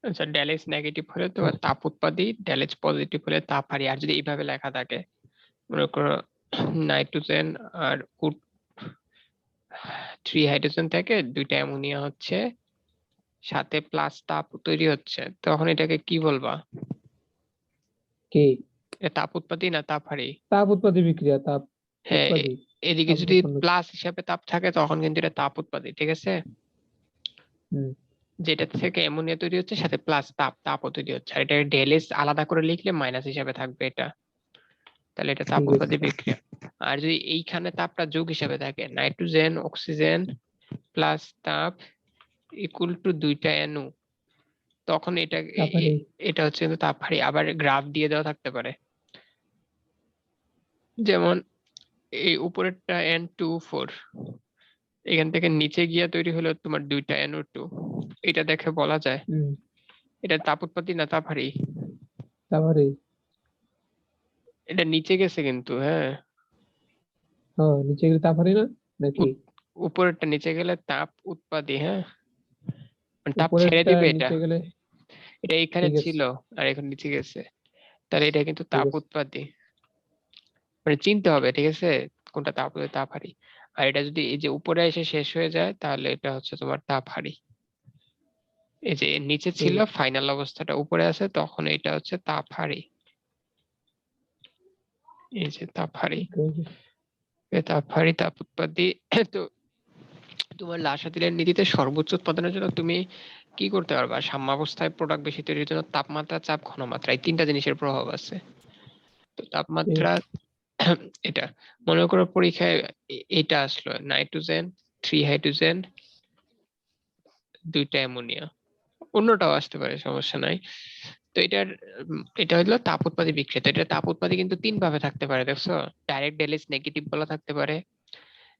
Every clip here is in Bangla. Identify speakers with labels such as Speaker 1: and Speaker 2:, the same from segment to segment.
Speaker 1: আচ্ছা, ড্যালেজ নেগেটিভ হলে তোমার তাপ উৎপাদী, ড্যালেজ পজিটিভ হলে তাপ হারি। আর যদি এইভাবে লেখা থাকে, মনে করো নাইট্রোজেন আর 3 হাইড্রোজেন থেকে 2টা অ্যামোনিয়া হচ্ছে, সাথে প্লাস তাপ তৈরি হচ্ছে, তখন এটাকে কি বলবা?
Speaker 2: কি?
Speaker 1: এটা তাপ উৎপাদী না তাপ হারি?
Speaker 2: তাপ উৎপাদী বিক্রিয়া, তাপ
Speaker 1: হ্যাঁ,
Speaker 2: উৎপাদী।
Speaker 1: এদিকে
Speaker 2: তাপ
Speaker 1: যদি
Speaker 2: উৎপন্ন।
Speaker 1: প্লাস হিসাবে তাপ থাকে তখন কিন্তু এটা তাপ উৎপাদী, ঠিক আছে?
Speaker 2: হুম,
Speaker 1: যেটা থেকে অ্যামোনিয়া তৈরি হচ্ছে সাথে প্লাস তাপও তৈরি হচ্ছে, আর এটা ডেলেস আলাদা করে লিখলে মাইনাস হিসাবে থাকবে এটা, তাহলে এটা তাপ
Speaker 2: ঠিক আছে।
Speaker 1: উৎপাদী বিক্রিয়া। আর যদি এইখানে তাপটা যোগ হিসাবে থাকে, নাইট্রোজেন অক্সিজেন প্লাস তাপ ইকুয়াল টু 2টা অ্যানু, তখন এটা
Speaker 2: তাপ হারি।
Speaker 1: এটা হচ্ছে কিন্তু তাপ হারি। আবার গ্রাফ দিয়ে দেওয়া থাকতে পারে, যেমন এই উপরেরটা N2O4, এখান থেকে নিচে গিয়ে তৈরি হলো তোমার 2টা NO2, এটা দেখে বলা যায়
Speaker 2: হুম,
Speaker 1: এটা তাপ উৎপত্তি না তাপ হারি।
Speaker 2: তাপ হারি।
Speaker 1: এটা নিচে গেছে কিন্তু, হ্যাঁ,
Speaker 2: হ্যাঁ, নিচে গেলে তাপ হারি না নাকি?
Speaker 1: উপরেরটা নিচে গেলে তাপ উৎপাদী, হ্যাঁ, মানে তাপ ছেড়ে
Speaker 2: উপরেরটা
Speaker 1: দিবে এটা।
Speaker 2: নিচে গেলে।
Speaker 1: এটা এখানে
Speaker 2: ঠিক আছে,
Speaker 1: ছিল আর এখন নিচে গেছে, তাহলে এটা কিন্তু
Speaker 2: ঠিক
Speaker 1: তাপ
Speaker 2: আছে।
Speaker 1: উৎপাদী। মানে চিনতে হবে, ঠিক আছে, কোনটা তাপ তাপ হারি। আর এটা যদি এই যে উপরে এসে শেষ হয়ে যায় তাহলে এটা হচ্ছে তোমার তাপ হারি। এই যে নিচে
Speaker 2: ঠিক
Speaker 1: ছিল
Speaker 2: আছে।
Speaker 1: ফাইনাল অবস্থাটা উপরে আছে, তখন এটা হচ্ছে তাপ হারি। এই যে তাপ হারি,
Speaker 2: ওকে, ওকে।
Speaker 1: তাপ হারি তাপ উৎপাদী। তো তোমার লাসাতিলের নীতিতে সর্বোচ্চ উৎপাদনের জন্য তুমি কি করতে পারবা? সাম্যাবস্থায় প্রোডাক্ট বেশি তৈরির জন্য তাপমাত্রা, চাপ, ঘনমাত্রা, এই 3টা জিনিসের প্রভাব আছে। তো
Speaker 2: ঠিক
Speaker 1: তাপমাত্রা,
Speaker 2: আছে।
Speaker 1: এটা মনে করো পরীক্ষায় এটা আসলো নাইট্রোজেন 3 হাইড্রোজেন 2টা অ্যামোনিয়া, অন্যটাও আসতে পারে, সমস্যা নাই। তো এটা হলো তাপ উৎপাদী বিক্রিয়া। তো এটা তাপ উৎপাদী কিন্তু 3 ভাবে থাকতে পারে, দেখছো? ডাইরেক্ট ডেলিস নেগেটিভ বলা থাকতে পারে,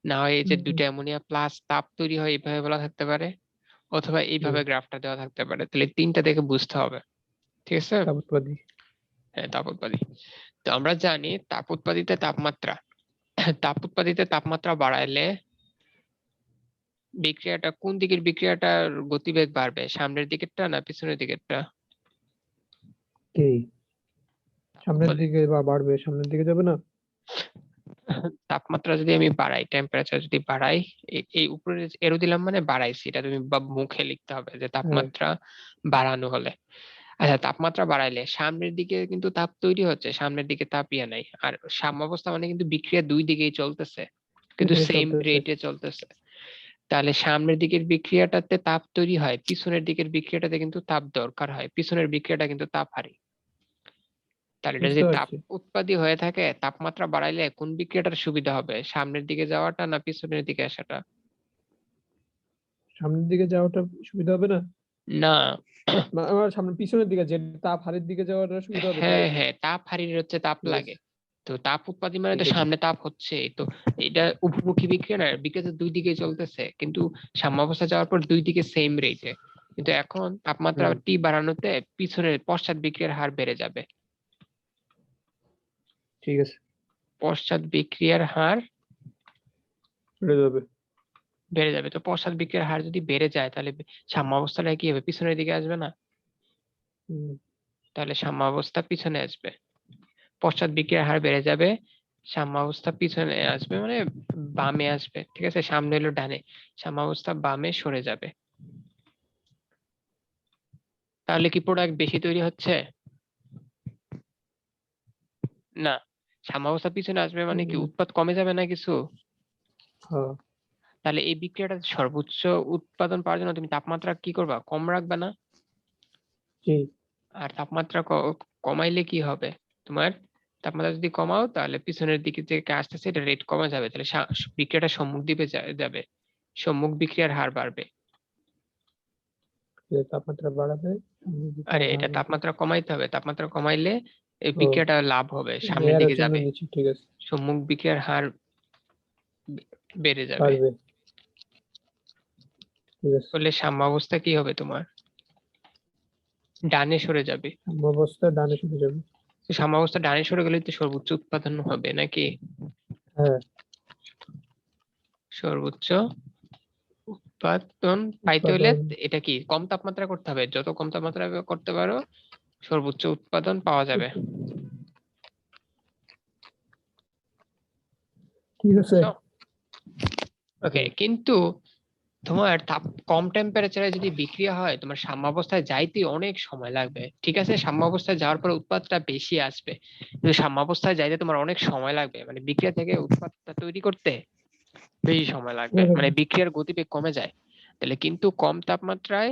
Speaker 1: না হয় এই যে
Speaker 2: হুম,
Speaker 1: 2টা অ্যামোনিয়া প্লাস তাপ তৈরি হয় এইভাবে বলা থাকতে পারে, অথবা
Speaker 2: হুম।
Speaker 1: এইভাবে গ্রাফটা দেওয়া থাকতে পারে। তাহলে 3টা দেখে বুঝতে হবে, ঠিক আছে?
Speaker 2: তাপ উৎপাদী।
Speaker 1: হ্যাঁ, তাপ উৎপাদী। তো আমরা জানি তাপ উৎপাদিত তাপমাত্রা, তাপ উৎপাদিত তাপমাত্রা বাড়াইলে বিক্রিয়াটা কোন দিকের বিক্রিয়াটার গতিবেগ বাড়বে? সামনের দিকেরটা না পিছনের দিকেরটা?
Speaker 2: কি? সামনের দিকে বা বাড়বে, সামনের দিকে যাবে না?
Speaker 1: তাপমাত্রা যদি আমি বাড়াই, টেম্পারেচার যদি বাড়াই, এই উপরে এরো দিলাম মানে বাড়াইছি, এটা তুমি মুখে লিখতে হবে যে
Speaker 2: হ্যাঁ।
Speaker 1: তাপমাত্রা বাড়ানো হলে। আচ্ছা, তাপমাত্রা বাড়াইলে সামনের দিকে কিন্তু তাপ তৈরি হচ্ছে, সামনের দিকে তাপ ইয়ে নাই। আর সাম্যাবস্থা মানে কিন্তু বিক্রিয়া দুই দিকেই চলতেছে, কিন্তু
Speaker 2: দুদিকে
Speaker 1: সেম
Speaker 2: চলতেছে।
Speaker 1: রেটে চলতেছে। তাহলে সামনের দিকের বিক্রিয়াটাতে তাপ তৈরি হয়, পিছনের দিকের বিক্রিয়াটাতে কিন্তু তাপ দরকার হয়, পিছনের বিক্রিয়াটা কিন্তু তাপ হারি। তাহলে এটা
Speaker 2: বুঝতে
Speaker 1: যদি তাপ
Speaker 2: পারছি।
Speaker 1: উৎপাদী হয়ে থাকে, তাপমাত্রা বাড়াইলে কোন বিক্রিয়াটার সুবিধা হবে? সামনের দিকে যাওয়াটা না পিছনের দিকে আসাটা?
Speaker 2: সামনের দিকে যাওয়াটা সুবিধা হবে না?
Speaker 1: না,
Speaker 2: আমার সামনে পিছনের দিকে, যে তাপ হারির দিকে যাওয়াটা সুবিধা হবে তাই?
Speaker 1: হ্যাঁ হ্যাঁ, তাপ হারির হচ্ছে তাপ
Speaker 2: ঠিক আছে,
Speaker 1: লাগে। তো তাপ উৎপাদী মানে
Speaker 2: ঠিক
Speaker 1: তো
Speaker 2: আছে।
Speaker 1: সামনে তাপ হচ্ছে, তো এটা উপমুখী বিক্রিয়া না, বিক্রিয়া তো দুই দিকেই চলতেছে, কিন্তু সাম্যাবস্থা যাওয়ার পর দুই দিকে সেম রেটে। কিন্তু এখন তাপমাত্রা
Speaker 2: হুম,
Speaker 1: টি বাড়ানোতে পিছনের পশ্চাৎ বিক্রিয়ার হার বেড়ে যাবে।
Speaker 2: ঠিক আছে।
Speaker 1: পশ্চাৎ বিক্রিয়ার হার
Speaker 2: বেড়ে যাবে।
Speaker 1: বেড়ে যাবে। তো পশ্চাৎ বিক্রিয়ার হার যদি বেড়ে যায় তাহলে সাম্যাবস্থাটা কি হবে? পিছনের দিকে আসবে না?
Speaker 2: হুম,
Speaker 1: তাহলে সাম্যাবস্থা পিছনে আসবে। পশ্চাৎ বিক্রিয়ার হার বেড়ে যাবে, সাম্যাবস্থা পিছনে আসবে, মানে বামে আসবে, ঠিক আছে? সামনে হলো ডানে, সাম্যাবস্থা বামে সরে যাবে। তাহলে কি প্রোডাক্ট বেশি তৈরি হচ্ছে? না। সাম্যাবস্থা পিছনে আসবে মানে কি
Speaker 2: হুম,
Speaker 1: উৎপাদ কমে যাবে না কিছু?
Speaker 2: হ্যাঁ।
Speaker 1: তাহলে এই বিক্রিয়াটা সর্বোচ্চ উৎপাদন পাওয়ার জন্য তুমি তাপমাত্রা কি করবা? কম রাখবে না?
Speaker 2: জি।
Speaker 1: আর তাপমাত্রা কমাইলে কি হবে তোমার? তাপমাত্রা যদি কমাও তাহলে পিছনের দিকে যে আসতেছে এটা রেট কমে যাবে, তাহলে বিক্রিয়াটা সম্মুখ দিকে যাবে, সম্মুখ বিক্রিয়ার হার বাড়বে।
Speaker 2: যে তাপমাত্রা বাড়াবে, সামনের দিকে
Speaker 1: আরে
Speaker 2: হাওয়া
Speaker 1: এটা
Speaker 2: বাড়বে।
Speaker 1: তাপমাত্রা কমাইতে হবে, তাপমাত্রা কমাইলে এই
Speaker 2: ও,
Speaker 1: বিক্রিয়াটা লাভ হবে, সামনের
Speaker 2: এর
Speaker 1: দিকে
Speaker 2: জন্য
Speaker 1: যাবে,
Speaker 2: নিচে, ঠিক আছে।
Speaker 1: সম্মুখ বিক্রিয়ার হার বেড়ে যাবে।
Speaker 2: বাড়বে। ঠিক আছে।
Speaker 1: বললে সাম্যাবস্থা কি হবে তোমার? ডানে সরে যাবে।
Speaker 2: অবস্থা ডানে সরে যাবে।
Speaker 1: তো সাম্যাবস্থা ডানে সরে গেলে তো সর্বোচ্চ উৎপাদন হবে নাকি?
Speaker 2: হ্যাঁ।
Speaker 1: সর্বোচ্চ উৎপাদন পাইতে হলে
Speaker 2: উৎপাদন
Speaker 1: এটা কি কম তাপমাত্রা করতে হবে, যত কম তাপমাত্রা করতে পারো সর্বোচ্চ উৎপাদন পাওয়া যাবে।
Speaker 2: ঠিক আছে।
Speaker 1: ওকে, কিন্তু তোমার তাপ কম টেম্পারেচারে যদি বিক্রিয়া হয় তোমার সাম্যাবস্থায় যাইতে অনেক সময় লাগবে। ঠিক আছে, সাম্যাবস্থায় যাওয়ার পর উৎপাদটা বেশি আসবে, কিন্তু সাম্যাবস্থায় যাইতে তোমার অনেক সময় লাগবে, মানে বিক্রিয়া থেকে উৎপাদটা তৈরি করতে বেশি সময় লাগবে,
Speaker 2: এরকম।
Speaker 1: মানে বিক্রিয়ার গতিবেগ কমে যায়। তাহলে কিন্তু কম তাপমাত্রায়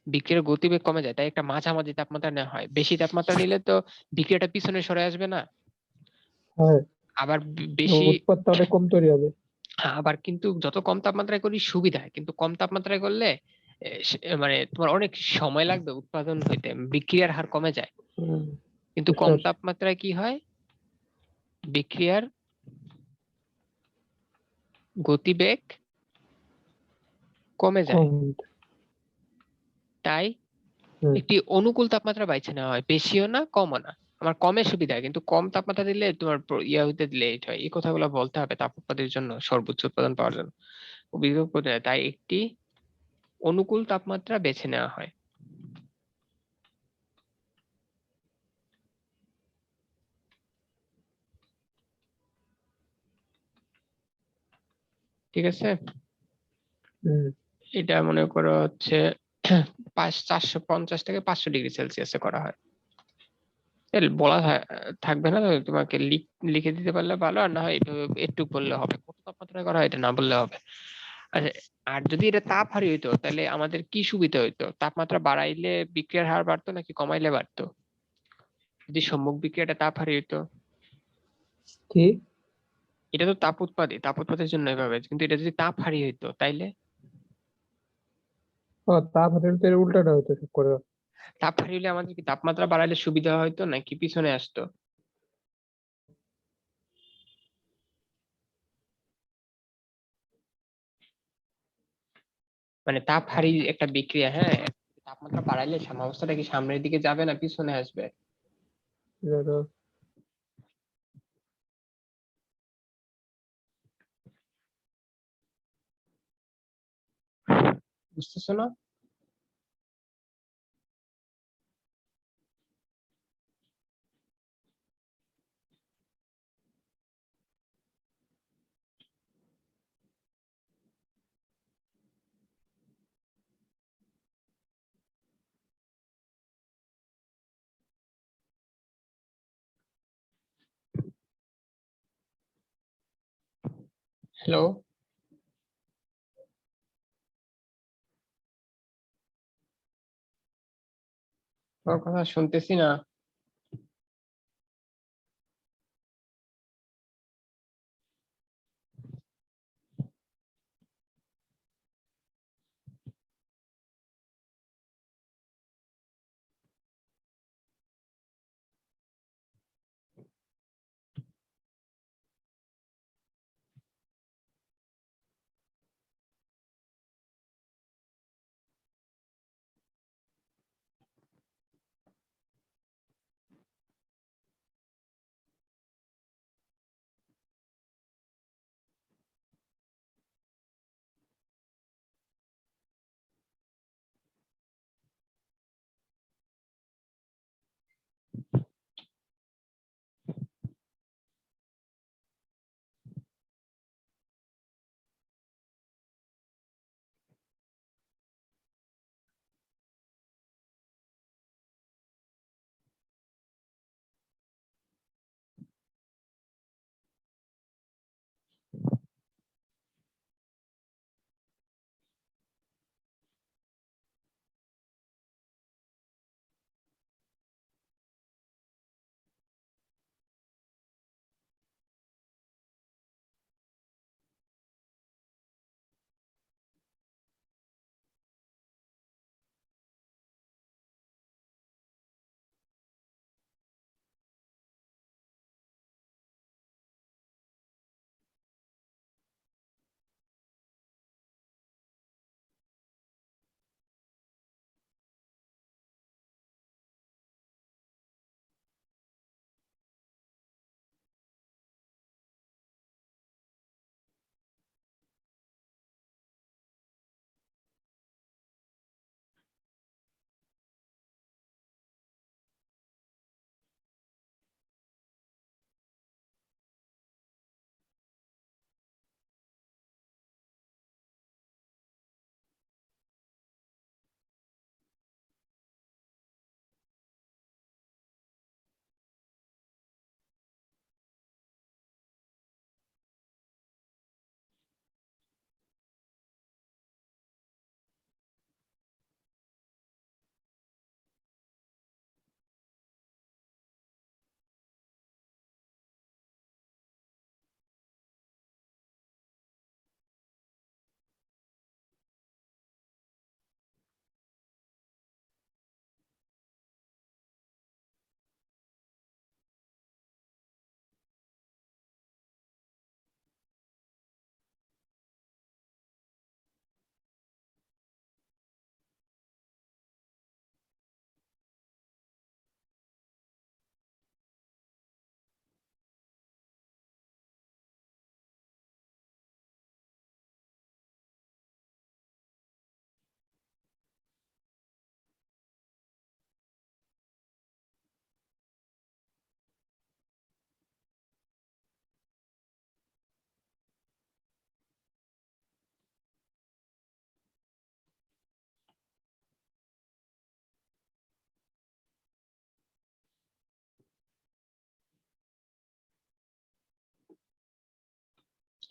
Speaker 1: বিক্রিয়ার গতিবেগ কমে যায়, তাই একটা মাঝামাঝি তাপমাত্রা নেওয়া হয়। বেশি তাপমাত্রা নিলে তো বিক্রিয়াটা পিছনে সরে আসবে না,
Speaker 2: হ্যাঁ,
Speaker 1: আবার বেশি
Speaker 2: উৎপাদটা অনেক কম তৈরি হবে।
Speaker 1: আবার কিন্তু যত কম তাপমাত্রায় করি সুবিধা, কিন্তু কম তাপমাত্রায় করলে মানে তোমার অনেক সময় লাগবে উৎপাদন হইতে, বিক্রিয়ার হার কমে যায়।
Speaker 2: হুম,
Speaker 1: কিন্তু
Speaker 2: বুঝতে
Speaker 1: কম
Speaker 2: পারছি।
Speaker 1: তাপমাত্রায় কি হয়, বিক্রিয়ার গতিবেগ কমে যায়।
Speaker 2: কম।
Speaker 1: তাই
Speaker 2: হুম,
Speaker 1: একটি অনুকূল তাপমাত্রা বাইছে নেওয়া হয়, বেশিও না কমও না। আমার কমে সুবিধা, কিন্তু কম তাপমাত্রা দিলে তোমার ইয়া হইতে লেট হয়। এই কথাগুলো বলতে হবে তাপ উৎপাদনের জন্য, সর্বোচ্চ উৎপাদন পাওয়ার জন্য অভিযোগ করতে হয়। তাই একটি অনুকূল তাপমাত্রা বেছে নেওয়া হয়। ঠিক আছে,
Speaker 2: হুম,
Speaker 1: এটা মনে করো হচ্ছে 450 থেকে 500 ডিগ্রি সেলসিয়াসে করা হয়। এর বলা থাকবে না তো, তোমাকে লিখে দিতে পারলে ভালো, আর না হয় একটু বললে হবে কত তাপমাত্রায় করা হয়, এটা না বললে হবে। আচ্ছা, আর যদি এটা তাপ হারি হইতো তাহলে আমাদের কি সুবিধা হইতো, তাপমাত্রা বাড়াইলে বিক্রিয়ার হার বাড়তো নাকি কমাইলে বাড়তো? যদি সম্মুখ বিক্রিয়াটা তাপ হারি হইতো,
Speaker 2: কি?
Speaker 1: এটা তো তাপ উৎপাদের জন্য এভাবে, কিন্তু এটা যদি তাপ হারি হইতো তাইলে
Speaker 2: ও, তাপমাত্রা তো এর উল্টাটা হতো সব করে।
Speaker 1: তাপ হারি হইলে আমাদের কি তাপমাত্রা বাড়াইলে সুবিধা হইতো নাকি পিছনে আসতো? মানে তাপ হারি একটা বিক্রিয়া, হ্যাঁ, তাপমাত্রা বাড়াইলে সাম্যাবস্থাটা কি সামনের দিকে যাবে না পিছনে আসবে?
Speaker 2: ধরো,
Speaker 1: বুঝতেছো না? হ্যালো, তোমার কথা শুনতেছি না।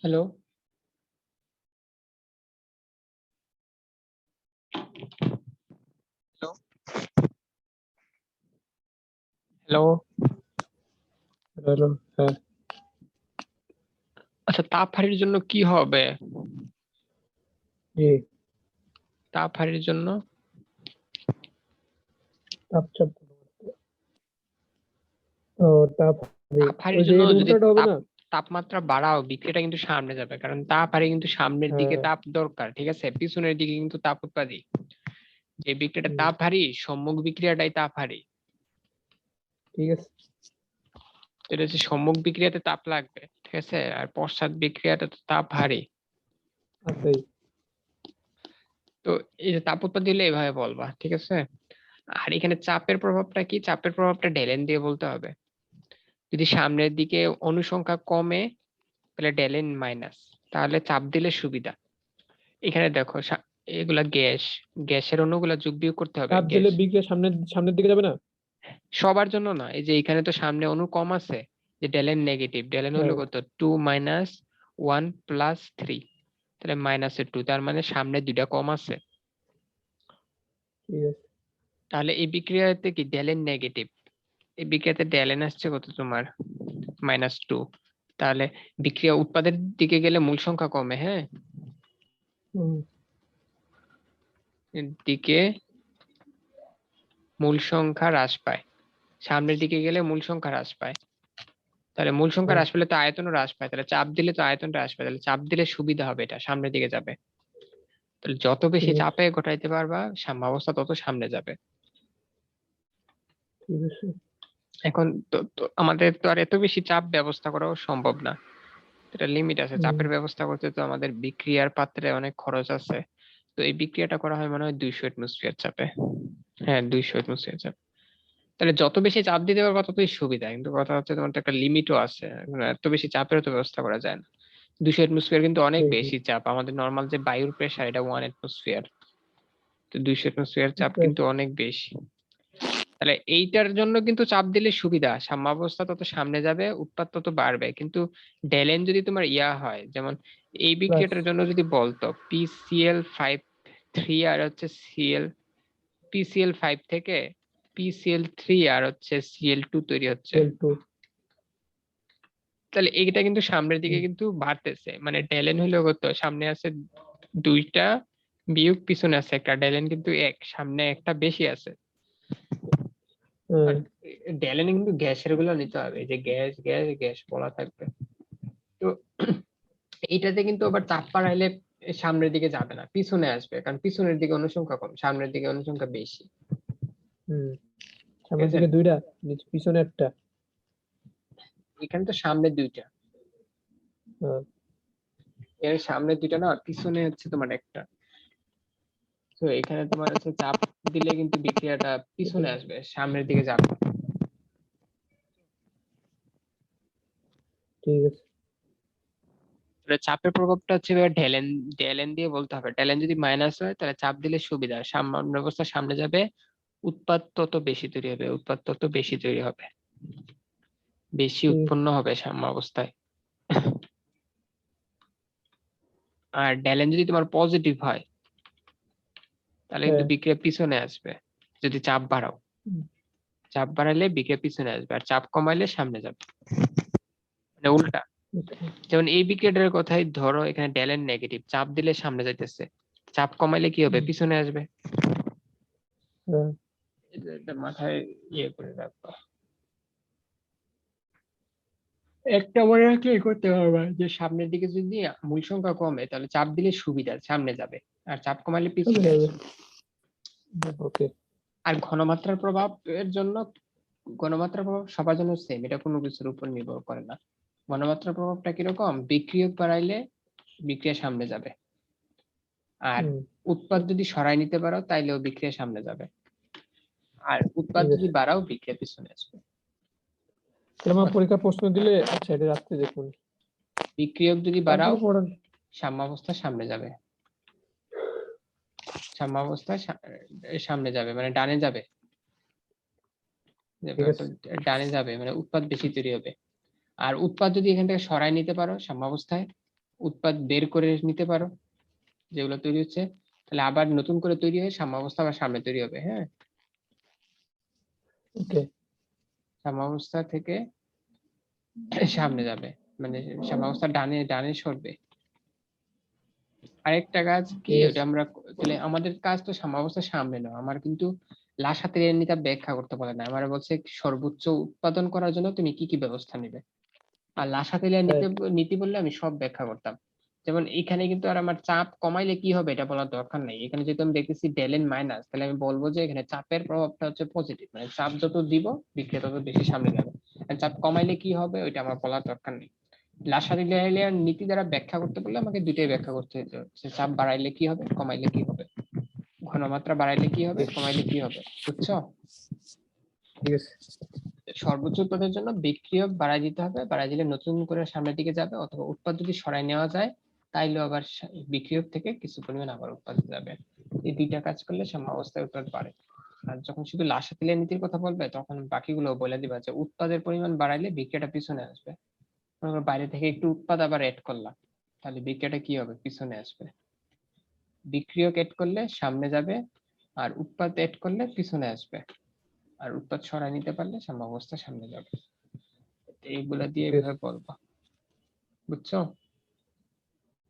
Speaker 1: Hello, hello.
Speaker 2: হ্যালো, হ্যাঁ,
Speaker 1: আচ্ছা, তাপ হারির জন্য কি হবে?
Speaker 2: জি,
Speaker 1: তাপ হারির জন্য
Speaker 2: তাপচাপ। ও তাপ,
Speaker 1: তাপ হারির
Speaker 2: ওই যে
Speaker 1: জন্য
Speaker 2: এর
Speaker 1: যদি
Speaker 2: উল্টাটা হবে না?
Speaker 1: তাপমাত্রা বাড়াও, বিক্রিয়াটা কিন্তু সামনে যাবে, কারণ তাপ হারি কিন্তু সামনের দিকে
Speaker 2: হ্যাঁ,
Speaker 1: তাপ দরকার, ঠিক আছে? পিছনের দিকে কিন্তু তাপ উৎপাদী। যে বিক্রিয়াটা
Speaker 2: হুম,
Speaker 1: তাপ হারি, সম্মুখ বিক্রিয়াটাই তাপ হারি।
Speaker 2: ঠিক আছে।
Speaker 1: তো এটা হচ্ছে সম্মুখ বিক্রিয়াতে তাপ লাগবে, ঠিক আছে? আর পশ্চাৎ বিক্রিয়াটা তো তাপ হারি।
Speaker 2: আছেই।
Speaker 1: তো এই যে তাপ উৎপত্তি হলে এভাবে বলবা, ঠিক আছে? আর এখানে চাপের প্রভাবটা কি? চাপের প্রভাবটা ডেলেন দিয়ে বলতে হবে। যদি সামনের দিকে অনুসংখ্যা কমে তাহলে ডেলেন মাইনাস, তাহলে চাপ দিলে সুবিধা। এখানে দেখো এগুলা গ্যাস, গ্যাসের অণুগুলা যোগ বিয়োগ করতে হবে।
Speaker 2: চাপ
Speaker 1: গ্যাস
Speaker 2: দিলে বিক্রিয়া সামনের দিকে যাবে না?
Speaker 1: সবার জন্য না, এই যে এখানে তো সামনে অণু কম আছে, যে ডেলেন নেগেটিভ, ডেলেন হলো
Speaker 2: হ্যাঁ,
Speaker 1: কত, 2 - 1 + 3, তাহলে -2, তার মানে সামনে দুইটা কম আছে।
Speaker 2: ঠিক আছে।
Speaker 1: তাহলে এই বিক্রিয়াতে কি ডেলেন নেগেটিভ, এই বিক্রিয়াতে ডেলেন আসছে কত তোমার, -2। তাহলে বিক্রিয়া উৎপাদের দিকে গেলে মূল সংখ্যা কমে, হ্যাঁ,
Speaker 2: হুম,
Speaker 1: এর দিকে মূল সংখ্যা হ্রাস পায়, সামনের দিকে গেলে মূল সংখ্যা হ্রাস পায়। তাহলে মূল সংখ্যা
Speaker 2: হ্যাঁ,
Speaker 1: হ্রাস পেলে তো আয়তনও হ্রাস পায়, তাহলে চাপ দিলে তো আয়তনটা হ্রাস পায়, তাহলে চাপ দিলে সুবিধা হবে, এটা সামনের দিকে যাবে। তাহলে যত
Speaker 2: ঠিক
Speaker 1: বেশি
Speaker 2: আছে,
Speaker 1: চাপে ঘটাইতে পারবা সাম্যাবস্থা তত সামনে যাবে।
Speaker 2: ঠিক আছে।
Speaker 1: এখন তো আমাদের তো আর এত বেশি চাপ ব্যবস্থা করাও সম্ভব না, এটা লিমিট আছে।
Speaker 2: হুম,
Speaker 1: চাপের ব্যবস্থা করতে তো আমাদের বিক্রিয়ার পাত্রে অনেক খরচ আছে। তো এই বিক্রিয়াটা করা হয় মনে হয় 200 অ্যাটমসফিয়ার চাপে। হ্যাঁ, 200 অ্যাটমসফিয়ার চাপ। তাহলে যত বেশি চাপ দিতে পারবা ততই সুবিধা, কিন্তু কথা হচ্ছে তোমার তো একটা লিমিটও আছে, এত বেশি চাপেরও তো ব্যবস্থা করা যায় না। 200 অ্যাটমসফিয়ার কিন্তু অনেক
Speaker 2: সেই,
Speaker 1: বেশি চাপ, আমাদের নর্মাল যে বায়ুর প্রেসার এটা 1 অ্যাটমসফিয়ার, তো 200 অ্যাটমসফিয়ার চাপ
Speaker 2: বুঝতে
Speaker 1: কিন্তু
Speaker 2: পারছি।
Speaker 1: অনেক বেশি। তাহলে এইটার জন্য কিন্তু চাপ দিলে সুবিধা, সাম্যাবস্থা তত সামনে যাবে, উৎপাদ তত বাড়বে। কিন্তু ডেলেন যদি তোমার ইয়া হয়, যেমন এই
Speaker 2: প্লাস,
Speaker 1: বিক্রিয়াটার জন্য যদি বলতো PCl5 3 আর হচ্ছে PCl5 থেকে PCl3 আর হচ্ছে Cl2 তৈরি হচ্ছে,
Speaker 2: L2,
Speaker 1: তাহলে এইটা কিন্তু সামনের দিকে
Speaker 2: হুম,
Speaker 1: কিন্তু বাড়তেছে, মানে ডেলেন হইলো কত, সামনে আছে দুইটা বিয়োগ পিছনে আছে একটা, ডেলেন কিন্তু এক, সামনে একটা বেশি আছে।
Speaker 2: হ্যাঁ,
Speaker 1: আর ডেলেন কিন্তু গ্যাসের গুলো নিতে হবে, এই যে গ্যাস গ্যাস গ্যাস বলা থাকবে। তো এইটাতে কিন্তু আবার চাপ বাড়াইলে সামনের দিকে যাবে না, পিছনে আসবে, কারণ পিছনের দিকে অনুসংখ্যা কম, সামনের দিকে অনুসংখ্যা বেশি,
Speaker 2: হুম,
Speaker 1: ঠিক
Speaker 2: সামনের
Speaker 1: আছে?
Speaker 2: দিকে দুইটা, পিছনে একটা।
Speaker 1: এখানে তো সামনে দুইটা,
Speaker 2: হ্যাঁ,
Speaker 1: এর সামনে দুইটা না, পিছনে হচ্ছে তোমার একটা। তো এখানে তোমার হচ্ছে চাপ দিলে কিন্তু বিক্রিয়াটা পিছনে
Speaker 2: এটাই।
Speaker 1: আসবে, সামনের দিকে যাবে না।
Speaker 2: ঠিক আছে।
Speaker 1: তাহলে চাপের প্রভাবটা হচ্ছে এবার ঢেলেন, ঢেলেন দিয়ে বলতে হবে। ঢেলেন যদি মাইনাস হয় তাহলে চাপ দিলে সুবিধা, সাম্যান্য অবস্থা সামনে যাবে, উৎপাদ তত বেশি তৈরি হবে, উৎপাদ তত বেশি তৈরি হবে, বেশি
Speaker 2: ঠিক আছে।
Speaker 1: উৎপন্ন হবে সাম্য অবস্থায়। আর ডেলেন যদি তোমার পজিটিভ হয় তাহলে কিন্তু
Speaker 2: হ্যাঁ,
Speaker 1: বিক্রিয়া পিছনে আসবে, যদি চাপ বাড়াও।
Speaker 2: হুম,
Speaker 1: চাপ বাড়াইলে বিক্রিয়া পিছনে আসবে, আর চাপ কমাইলে সামনে যাবে, মানে উল্টা।
Speaker 2: বুঝতে পারছি।
Speaker 1: যেমন এই বিক্রিয়াটার কথাই ধরো, এখানে ডেলেন নেগেটিভ, চাপ দিলে সামনে যাইতেছে, চাপ কমাইলে কি হবে,
Speaker 2: হুম,
Speaker 1: পিছনে আসবে।
Speaker 2: হ্যাঁ,
Speaker 1: এটা মাথায় ইয়ে করে রাখবা, একটা মনে রাখলে করতে পারবা, যে সামনের দিকে যদি মূল সংখ্যা কমে তাহলে চাপ দিলে সুবিধা, সামনে যাবে, আর চাপ কমালে
Speaker 2: হবে,
Speaker 1: পিছনে
Speaker 2: হবে।
Speaker 1: আসবে।
Speaker 2: ওকে।
Speaker 1: আর ঘনমাত্রার প্রভাব এর জন্য, ঘনমাত্রার প্রভাব সবার জন্য সেম, এটা কোনো কিছুর উপর নির্ভর করে না। ঘনমাত্রার প্রভাবটা কিরকম, বিক্রিয়ক বাড়াইলে বিক্রিয়া সামনে যাবে, আর
Speaker 2: হুম,
Speaker 1: উৎপাদ যদি সরাই নিতে পারো তাইলেও বিক্রিয়া সামনে যাবে, আর উৎপাদ
Speaker 2: ঠিক
Speaker 1: যদি
Speaker 2: আছে।
Speaker 1: বাড়াও বিক্রিয়া পিছনে আসবে।
Speaker 2: তাহলে আমার পরীক্ষার প্রশ্ন দিলে, আচ্ছা এটা রাত্রে দেখুন,
Speaker 1: বিক্রিয়ক যদি বাড়াও
Speaker 2: তারপরে পড়ান।
Speaker 1: সাম্যাবস্থা সামনে যাবে, সাম্যাবস্থা সামনে যাবে মানে ডানে যাবে,
Speaker 2: ঠিক আছে।
Speaker 1: ডানে যাবে মানে উৎপাদ বেশি তৈরি হবে। আর উৎপাদ যদি এখান থেকে সরাই নিতে পারো সাম্যাবস্থায় উৎপাদ বের করে নিতে পারো যেগুলো তৈরি হচ্ছে, তাহলে আবার নতুন করে তৈরি হয়ে সাম্যাবস্থা আবার সামনে তৈরি হবে। হ্যাঁ,
Speaker 2: ওকে,
Speaker 1: সাম্যাবস্থা থেকে সামনে যাবে, মানে সাম্যাবস্থা ডানে ডানে সরবে। আরেকটা কাজ কি,
Speaker 2: ঠিক
Speaker 1: ওটা
Speaker 2: আছে।
Speaker 1: আমরা তাহলে আমাদের কাজ তো সাম্যাবস্থার সামনে না, আমার কিন্তু লাসাতের নিতে ব্যাখ্যা করতে বলে না, আমার বলছে সর্বোচ্চ উৎপাদন করার জন্য তুমি কি কি ব্যবস্থা নেবে। আর লাসাতেলিয়া
Speaker 2: হ্যাঁ,
Speaker 1: নীতি বললে আমি সব ব্যাখ্যা করতাম। যেমন এখানে কিন্তু আর আমার চাপ কমাইলে কি হবে এটা বলার দরকার নাই, এখানে যেহেতু আমি দেখতেছি ডেলেন মাইনাস, তাহলে আমি বলবো যে এখানে চাপের প্রভাবটা হচ্ছে পজিটিভ, মানে চাপ যত দিব বিক্রিয়া তত বেশি সামনে যাবে। আর চাপ কমাইলে কি হবে ওইটা আমার বলার দরকার নেই। লাসাতেলিয়ার নীতি দ্বারা ব্যাখ্যা করতে বললে আমাকে দুইটাই ব্যাখ্যা করতে হতো, যে চাপ বাড়াইলে কি হবে, কমাইলে কি হবে, ঘনমাত্রা বাড়াইলে কি হবে, কমাইলে কি হবে। বুঝছো?
Speaker 2: ঠিক আছে।
Speaker 1: সর্বোচ্চ উৎপাদনের জন্য বিক্রিয়ক বাড়াই দিতে হবে, বাড়াই দিলে নতুন করে সামনের দিকে যাবে, অথবা উৎপাদ যদি সরাই নেওয়া যায় তাইলে আবার বিক্রিয়ক থেকে কিছু পরিমাণ আবার উৎপাদ যাবে। এই দুইটা কাজ করলে সাম্যাবস্থায় উৎপাদ বাড়ে। আর যখন শুধু লাসাতেলিয়া নীতির কথা বলবে তখন বাকিগুলো বলে দিবা যে উৎপাদের পরিমাণ বাড়াইলে বিক্রিয়াটা পিছনে আসবে। মনে করো বাইরে থেকে একটু উৎপাদ আবার এড করলাম, তাহলে বিক্রিয়াটা কি হবে, পিছনে আসবে। বিক্রিয়ক এড করলে সামনে যাবে, আর উৎপাদ এড করলে পিছনে আসবে। আর উৎপাদ সরাই নিতে পারলে সাম্যাবস্থা সামনে যাবে। এইগুলা দিয়ে
Speaker 2: ঠিক আছে।
Speaker 1: এভাবে বলবা। বুঝছো?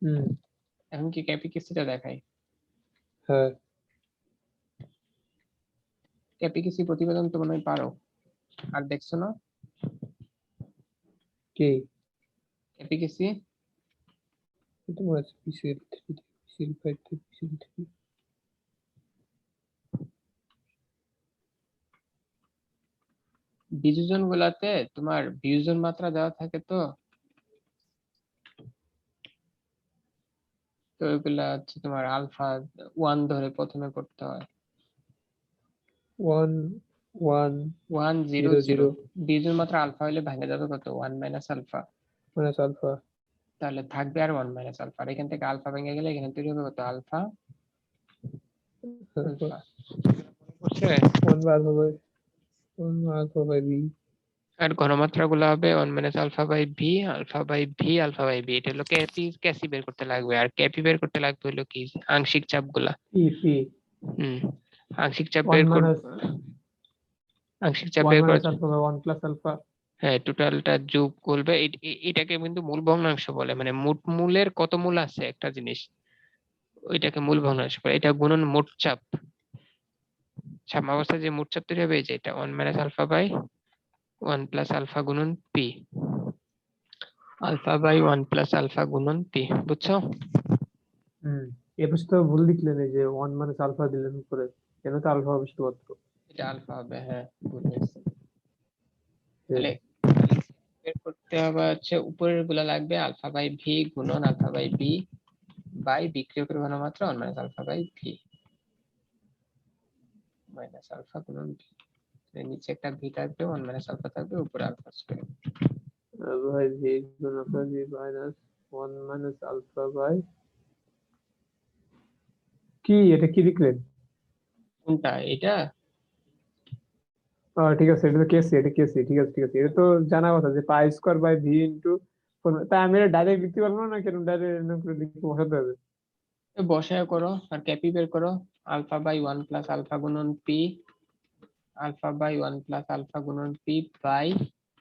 Speaker 2: হুম।
Speaker 1: এখন কি ক্যাপিকেসিটা দেখাই।
Speaker 2: হ্যাঁ।
Speaker 1: ক্যাপিকেসি প্রতিবেদন তো মনে হয় পারো, আর দেখছো না?
Speaker 2: কি?
Speaker 1: ক্যাপিকেসি
Speaker 2: এটা মনে আছে পিসিএল 3, পিসিএল 5 থেকে পিসিএল 3।
Speaker 1: বিযোজন গুলাতে তোমার বিয়োজন মাত্রা দেওয়া থাকে, তো তো ওইগুলা হচ্ছে তোমার আলফা 1 ধরে প্রথমে করতে হয়।
Speaker 2: 1 1
Speaker 1: 1 0
Speaker 2: 0
Speaker 1: 0
Speaker 2: 0
Speaker 1: বিয়োজন মাত্রা আলফা হলে ভাঙে যাবে কত, 1 মাইনাস আলফা।
Speaker 2: Minus alpha.
Speaker 1: তাহলে থাকবে আর 1 মাইনাস আলফা, আর এখান থেকে আলফা ভেঙে গেলে এখানে তৈরি হবে কত, আলফা আলফা। বুঝছে?
Speaker 2: 1 by alpha by 1 alpha by B.
Speaker 1: আর ঘনমাত্রা গুলো হবে 1 minus alpha by V, alpha by V, alpha by V. এটা হলো ক্যাসি বের করতে লাগবে, আর ক্যাপি বের করতে লাগবে হলো কি, আংশিক চাপ গুলা।
Speaker 2: পি পি
Speaker 1: হুম, আংশিক চাপ
Speaker 2: 1
Speaker 1: বের কর,
Speaker 2: মাইনাস
Speaker 1: আংশিক চাপ
Speaker 2: 1
Speaker 1: বের কর।
Speaker 2: Minus alpha by 1 plus alpha.
Speaker 1: হ্যাঁ, টোটালটা যোগ করবে। এটাকে কিন্তু মূল ভগ্নাংশ বলে, মানে মোট মূলের কত মূল আছে একটা জিনিস, ওইটাকে মূল ভগ্নাংশ বলে। এটা গুণন মোট চাপ, সাম্যাবস্থায় যে মোট চাপ তৈরি হবে এই যে এটা 1 minus alpha by 1 plus alpha গুণন P, alpha by 1 plus alpha গুণন পি। বুঝছো?
Speaker 2: হুম। এবার তো ভুল লিখলেন, এই যে 1 মাইনাস আলফা দিলেন উপরে, কেন তো আলফা হবে শুধুমাত্র।
Speaker 1: এটা আলফা হবে, হ্যাঁ বুঝেছি।
Speaker 2: ঠিক
Speaker 1: তাহলে
Speaker 2: আছে।
Speaker 1: বের করতে হবে হচ্ছে উপরের গুলা লাগবে আলফা বাই ভি গুণন আলফা বাই বি বাই বিক্রিয়কের ঘনমাত্রা 1 minus alpha by V minus alpha গুণন ভি। নিচে একটা ভি থাকবে, 1 মাইনাস আলফা থাকবে, উপরে আলফা স্কয়ার।
Speaker 2: ভাই ভি গুণ alpha V minus 1 minus alpha by, কি এটা কি লিখলেন?
Speaker 1: কোনটা এটা?
Speaker 2: ঠিক আছে, এটা তো কেসি, এটা কেসি। ঠিক আছে, ঠিক আছে, এটা তো জানা কথা যে pi square by V into. তাই আমি এটা ডাইরেক্ট লিখতে পারবো না, কেন ডাইরেক্ট এরকম করে লিখতে বসাতে হবে?
Speaker 1: বসায় করো আর ক্যাপি বের করো। আলফা বাই 1 প্লাস আলফা গুণন P, alpha by 1 plus alpha গুণন P by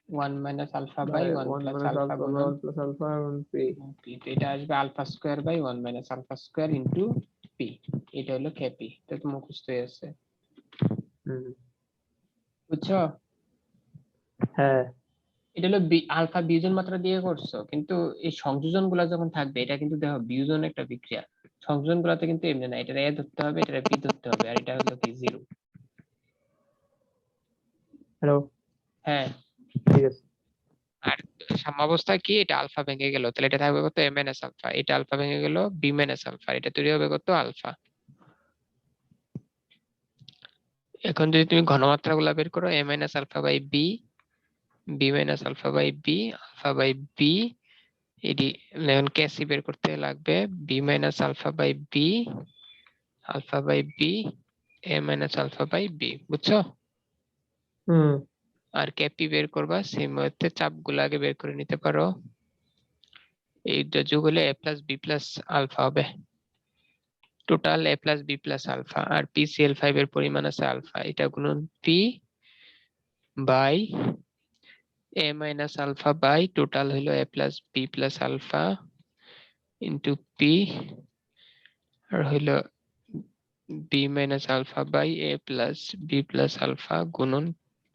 Speaker 1: 1 minus alpha by
Speaker 2: by
Speaker 1: 1
Speaker 2: 1
Speaker 1: plus
Speaker 2: minus
Speaker 1: alpha
Speaker 2: alpha by
Speaker 1: গুণন
Speaker 2: 1 প্লাস আলফা এবং পি।
Speaker 1: পি। তো এটা আসবে alpha square by 1 minus alpha square into P. এটা হলো ক্যাপি, এটা তো মুখস্থ হয়ে আছে।
Speaker 2: হুম।
Speaker 1: বুঝছো?
Speaker 2: হ্যাঁ।
Speaker 1: এটা হলো আলফা বিয়োজন মাত্রা দিয়ে করছো, কিন্তু এই সংযোজন গুলা যখন থাকবে এটা কিন্তু দেখো বিয়োজন একটা বিক্রিয়া, সংযোজন গুলাতে কিন্তু এমনি না, এটা এ ধরতে হবে, এটা বি ধরতে হবে, আর এটা হলো কি জিরো।
Speaker 2: হ্যালো।
Speaker 1: হ্যাঁ,
Speaker 2: ঠিক আছে।
Speaker 1: আর সাম্যাবস্থা কি, এটা আলফা ভেঙে গেল, তাহলে এটা থাকবে কত, এম মাইনাস আলফা। এটা আলফা ভেঙে গেল, বি মাইনাস আলফা, এটা তৈরি হবে কত, আলফা। এখন যদি তুমি ঘনমাত্রা গুলা বের করো, A minus alpha by B, B minus alpha by B, alpha by B. এটি এখন ক্যাসি বের করতে লাগবে, B minus alpha by B, alpha by B, A minus alpha by B. বুঝছো?
Speaker 2: হুম।
Speaker 1: আর ক্যাপি বের করবা, সেই মুহূর্তে চাপ গুলা আগে বের করে নিতে পারো। এইটা যোগ হলে a plus B plus alpha হবে, total a plus B plus alpha. আর PCl5 এর পরিমাণ আছে আলফা, এটা গুণন p by a minus alpha by total হলো a plus B plus alpha into p আর হইলো b minus alpha by a plus B plus alpha গুণন p।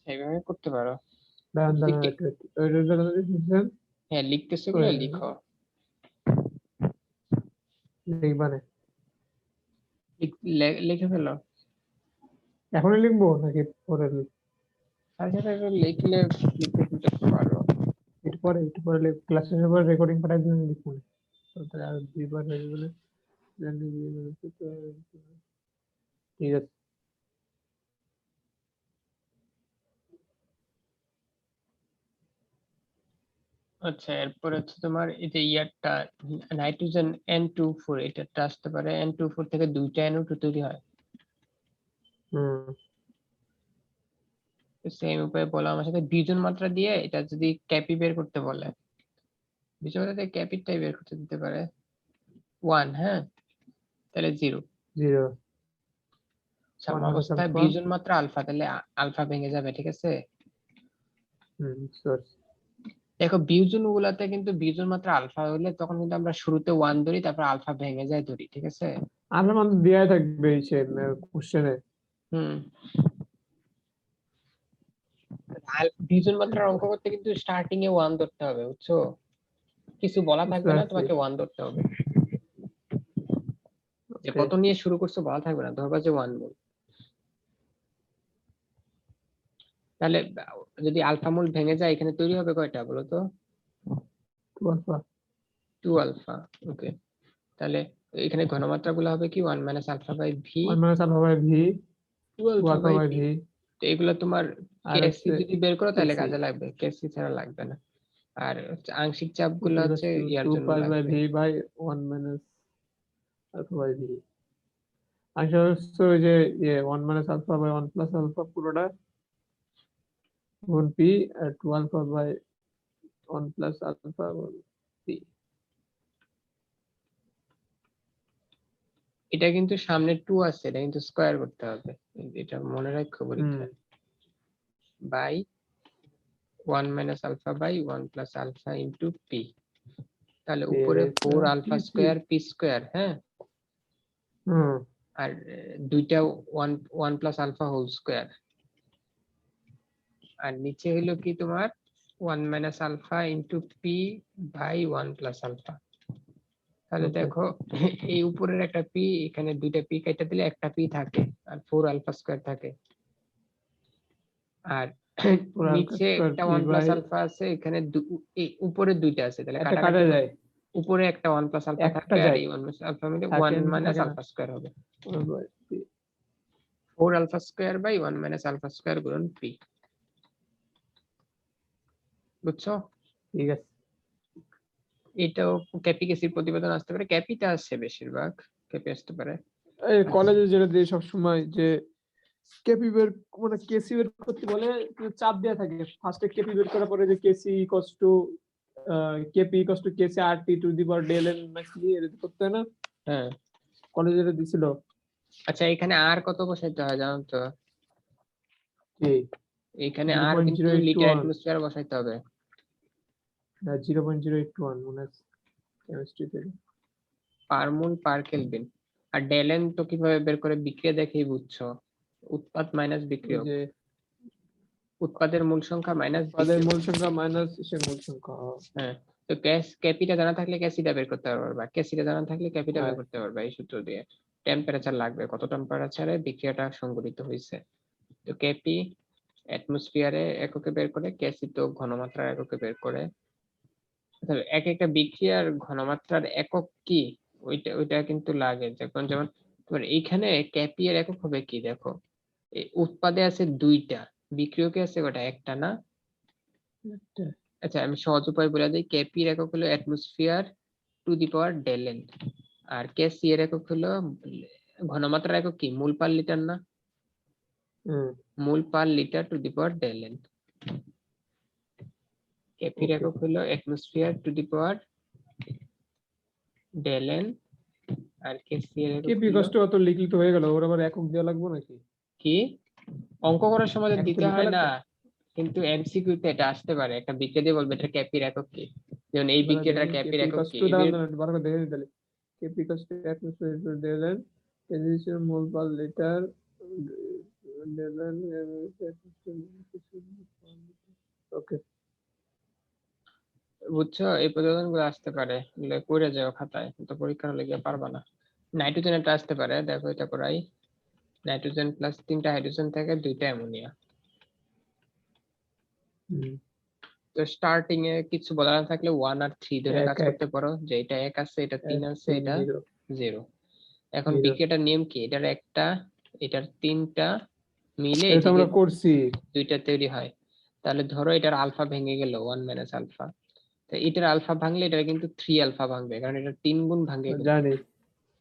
Speaker 1: এইভাবে করতে পারো।
Speaker 2: দাঁড়ান
Speaker 1: যদি
Speaker 2: দাঁড়ান
Speaker 1: কে-
Speaker 2: একটু একটু। ওইটা কথা লিখছেন
Speaker 1: হ্যাঁ লিখতেছো গুলো
Speaker 2: ওই
Speaker 1: লিখো,
Speaker 2: লিখবানে
Speaker 1: লিখে ফেলো।
Speaker 2: এখনই লিখবো নাকি পরে লিখবো?
Speaker 1: সাথে সাথে লিখলে লিখতে লিখতে পারো।
Speaker 2: একটু পরে ক্লাস শেষের পর রেকর্ডিং পাঠাই দিন লিখবো না। তাহলে আর দুইবার হয়ে যাবে। ঠিক আছে।
Speaker 1: আচ্ছা এরপর হচ্ছে তোমার এই যে ইয়ারটা নাইট্রোজেন N24, এটা আসতে পারে N24 থেকে দুইটা NO2 তৈরি হয়।
Speaker 2: হুম
Speaker 1: সেম উপায়ে বলো আমার সাথে বিয়োজন মাত্রা দিয়ে এটা যদি ক্যাপি বের করতে বলে, বিয়োজন মাত্রা দিয়ে ক্যাপিটাই বের করতে দিতে পারে 1, হ্যাঁ তাহলে 0।
Speaker 2: 0
Speaker 1: সাম্যাবস্থায়
Speaker 2: আলফা।
Speaker 1: বিয়োজন মাত্রা আলফা, তাহলে আলফা ভেঙে যাবে, ঠিক আছে।
Speaker 2: সরি।
Speaker 1: দেখো বিয়োজন গুলাতে কিন্তু বিয়োজন মাত্রা আলফা হলে তখন কিন্তু আমরা শুরুতে 1 ধরি, তারপর আলফা ভেঙে যায় ধরি, ঠিক আছে।
Speaker 2: আলফা মান দেওয়া থাকবে সে কোশ্চেনে।
Speaker 1: হুম, বিয়োজন মাত্রার অঙ্ক করতে কিন্তু স্টার্টিং এ 1 ধরতে হবে, বুঝছো। কিছু বলা
Speaker 2: বুঝতে
Speaker 1: থাকবে না,
Speaker 2: পারছি।
Speaker 1: তোমাকে 1 ধরতে হবে। যে
Speaker 2: ওকে
Speaker 1: কত নিয়ে শুরু করছো বলা থাকবে না, ধরবা যে 1 মোল। তাহলে যদি আলফা মোল ভেঙে যায় এখানে তৈরি হবে কয়টা বলো তো?
Speaker 2: 2 আলফা
Speaker 1: 2 আলফা। ওকে, তাহলে এখানে ঘনমাত্রা গুলো হবে কি 1 minus alpha by V
Speaker 2: 1 minus alpha by V
Speaker 1: 2
Speaker 2: 2
Speaker 1: alpha
Speaker 2: alpha
Speaker 1: by
Speaker 2: by
Speaker 1: V.
Speaker 2: V
Speaker 1: তো এগুলো তোমার
Speaker 2: আর
Speaker 1: কেসি
Speaker 2: হচ্ছে
Speaker 1: যদি বের করো তাহলে
Speaker 2: কেসি
Speaker 1: কাজে লাগবে, কেসি ছাড়া লাগবে না। আর হচ্ছে আংশিক চাপ গুলো হচ্ছে ইয়ার
Speaker 2: 2
Speaker 1: জন্য
Speaker 2: পাই বাই
Speaker 1: লাগবে।
Speaker 2: V by 1 minus alpha by V. আংশিক হচ্ছে ওই যে 1 minus alpha by 1 plus alpha পুরোটা গুণ পি আর 2 alpha by 1 plus alpha P.
Speaker 1: এটা কিন্তু সামনে 2 আছে, এটা কিন্তু স্কয়ার করতে হবে, এটা মনে রাখো পরীক্ষায়। By 1 minus alpha by 1 plus alpha into P, তাহলে উপরে 4 আলফা স্কয়ার পি স্কয়ার, হ্যাঁ।
Speaker 2: হুম
Speaker 1: আর দুইটা 1 প্লাস আলফা হোল স্কয়ার, আর নিচে হলো কি তোমার 1 minus alpha into P by 1 plus alpha. তাহলে
Speaker 2: ওকে
Speaker 1: দেখো এই উপরের একটা পি, এখানে দুইটা পি কেটে দিলে একটা পি থাকে, আর 4 আলফা স্কয়ার থাকে। আর
Speaker 2: 4 আলফা
Speaker 1: নিচে
Speaker 2: স্কয়ার
Speaker 1: একটা
Speaker 2: পি
Speaker 1: 1 প্লাস
Speaker 2: বাই
Speaker 1: আলফা আছে, এখানে এই উপরে দুইটা আছে, তাহলে
Speaker 2: একটা
Speaker 1: কাটাকাটি
Speaker 2: কাটা
Speaker 1: হবে।
Speaker 2: যায়
Speaker 1: উপরে একটা 1 প্লাস আলফা
Speaker 2: একটা
Speaker 1: থাকবে, আর
Speaker 2: যায়
Speaker 1: এই 1 প্লাস আলফা মিলে 1
Speaker 2: থাকে
Speaker 1: মাইনাস
Speaker 2: থাকে না
Speaker 1: আলফা স্কয়ার হবে।
Speaker 2: 4 by P
Speaker 1: 4 alpha square by 1 minus alpha square গুণন পি, বুঝছো।
Speaker 2: ঠিক আছে।
Speaker 1: এটাও ক্যাপি কেসির প্রতিবেদন আসতে পারে, ক্যাপিটা আসছে বেশিরভাগ, ক্যাপি আসতে পারে।
Speaker 2: এই
Speaker 1: আচ্ছা,
Speaker 2: কলেজে যেটা দিয়ে সব সময় যে কেপি বের মানে কেসি বের করতে বলে চাপ দেওয়া থাকে ফার্স্টে কেপি বের করার পরে যে KC equals to KP equals to KC R T to the power del N নাকি এরকম করতে হয় না?
Speaker 1: হ্যাঁ।
Speaker 2: কলেজে যেটা দিছিল
Speaker 1: আচ্ছা এখানে আর কত বসাইতে হয় জানো তো?
Speaker 2: কি
Speaker 1: এখানে আর কিন্তু লিটার
Speaker 2: 0.0821
Speaker 1: অ্যাটমোস্ফিয়ার বসাইতে হবে।
Speaker 2: 0.0821 মনে আছে কেমিস্ট্রি থেকে।
Speaker 1: পার মোল পার কেলভিন। আর ডেলেন তো কিভাবে বের করে, বিক্রিয়া দেখেই বুঝছো, উৎপাদ মাইনাস
Speaker 2: ওই
Speaker 1: বিক্রিয়ক,
Speaker 2: যে
Speaker 1: উৎপাদের মূল সংখ্যা মাইনাস
Speaker 2: পদের
Speaker 1: বিক্রিয়ক।
Speaker 2: মূল সংখ্যা মাইনাস এর মূল সংখ্যা।
Speaker 1: হ্যাঁ, তো ক্যাপিটা জানা থাকলে ক্যাসিটা বের করতে পারবা, ক্যাসিটা জানা থাকলে ক্যাপিটা বের
Speaker 2: হ্যাঁ
Speaker 1: করতে পারবা এই সূত্র দিয়ে। টেম্পারেচার লাগবে, কত টেম্পারেচারে বিক্রিয়াটা সংঘটিত হয়েছে। তো ক্যাপি অ্যাটমসফিয়ারে এককে বের করে, ক্যাসি তো ঘনমাত্রার এককে বের করে। এক একটা বিক্রিয়ার ঘনমাত্রার একক কি, ওইটা ওইটা কিন্তু লাগে। যখন যেমন তোমার এইখানে ক্যাপি এর একক হবে কি, দেখো উৎপাদে আছে দুইটা, বিক্রিয়কে আছে কটা, একটা না।
Speaker 2: একটা।
Speaker 1: আচ্ছা আমি সহজ উপায় বলে দিই, কেপি এর একক হলো atmosphere to the power del N, আর কেসি এর একক হলো ঘনমাত্রার একক কি, মোল পার লিটার না, mole per litre to the power del N. কেপির
Speaker 2: Okay.
Speaker 1: একক হলো atmosphere to the power del N, আর কেসি এর একক
Speaker 2: কেপি
Speaker 1: হলো
Speaker 2: কষ্ট অত লিখলে তো হয়ে গেল, ওর আবার একক দেওয়া লাগবে নাকি?
Speaker 1: কি? অঙ্ক করার সময় তো
Speaker 2: একক
Speaker 1: দিতে
Speaker 2: লেখা
Speaker 1: হয় না,
Speaker 2: লাগবে?
Speaker 1: কিন্তু এমসিকিউ তে এটা আসতে পারে, একটা বিক্রিয়া দিয়ে বলবে এটা ক্যাপির একক কি, যেমন এই
Speaker 2: দাঁড়া
Speaker 1: বিক্রিয়াটার
Speaker 2: দেখি
Speaker 1: ক্যাপির
Speaker 2: কেপি
Speaker 1: একক
Speaker 2: কষ্ট
Speaker 1: কি।
Speaker 2: দাঁড়ান দাঁড়ান ভালো করে দেখে নিতে। কেপি কষ্ট অ্যাটমসফিয়ার টু ডেলেন কেজিসের mole per litre del N. Okay.
Speaker 1: বুঝছো, এই প্রতিবেদন গুলো আসতে পারে, এগুলো করে যাও খাতায়, তো পরীক্ষার হলে গিয়ে পারবা না। নাইট্রোজেন একটা আসতে পারে, দেখো এটা করাই। নাইট্রোজেন প্লাস 3টা হাইড্রোজেন থেকে 2টা অ্যামোনিয়া। তো স্টার্টিং এ কিছু বলা না থাকলে 1 আর 3 ধরে
Speaker 2: এক
Speaker 1: কাজ
Speaker 2: এক
Speaker 1: করতে পারো, যে এটা 1 আছে, এটা 3 আছে, এটা
Speaker 2: 0
Speaker 1: 0। এখন
Speaker 2: 0
Speaker 1: বিক্রিয়াটার নিয়ম কি, এটার একটা, এটার 3টা মিলে
Speaker 2: এটা তো
Speaker 1: এদিকে
Speaker 2: আমরা করছি।
Speaker 1: 2টা তৈরি হয়। তাহলে ধরো এটার আলফা ভেঙে গেল 1 মাইনাস আলফা, তো এটার আলফা ভাঙলে এটা কিন্তু 3 আলফা ভাঙবে, কারণ এটা 3 গুণ ভাঙে গেল।
Speaker 2: জানি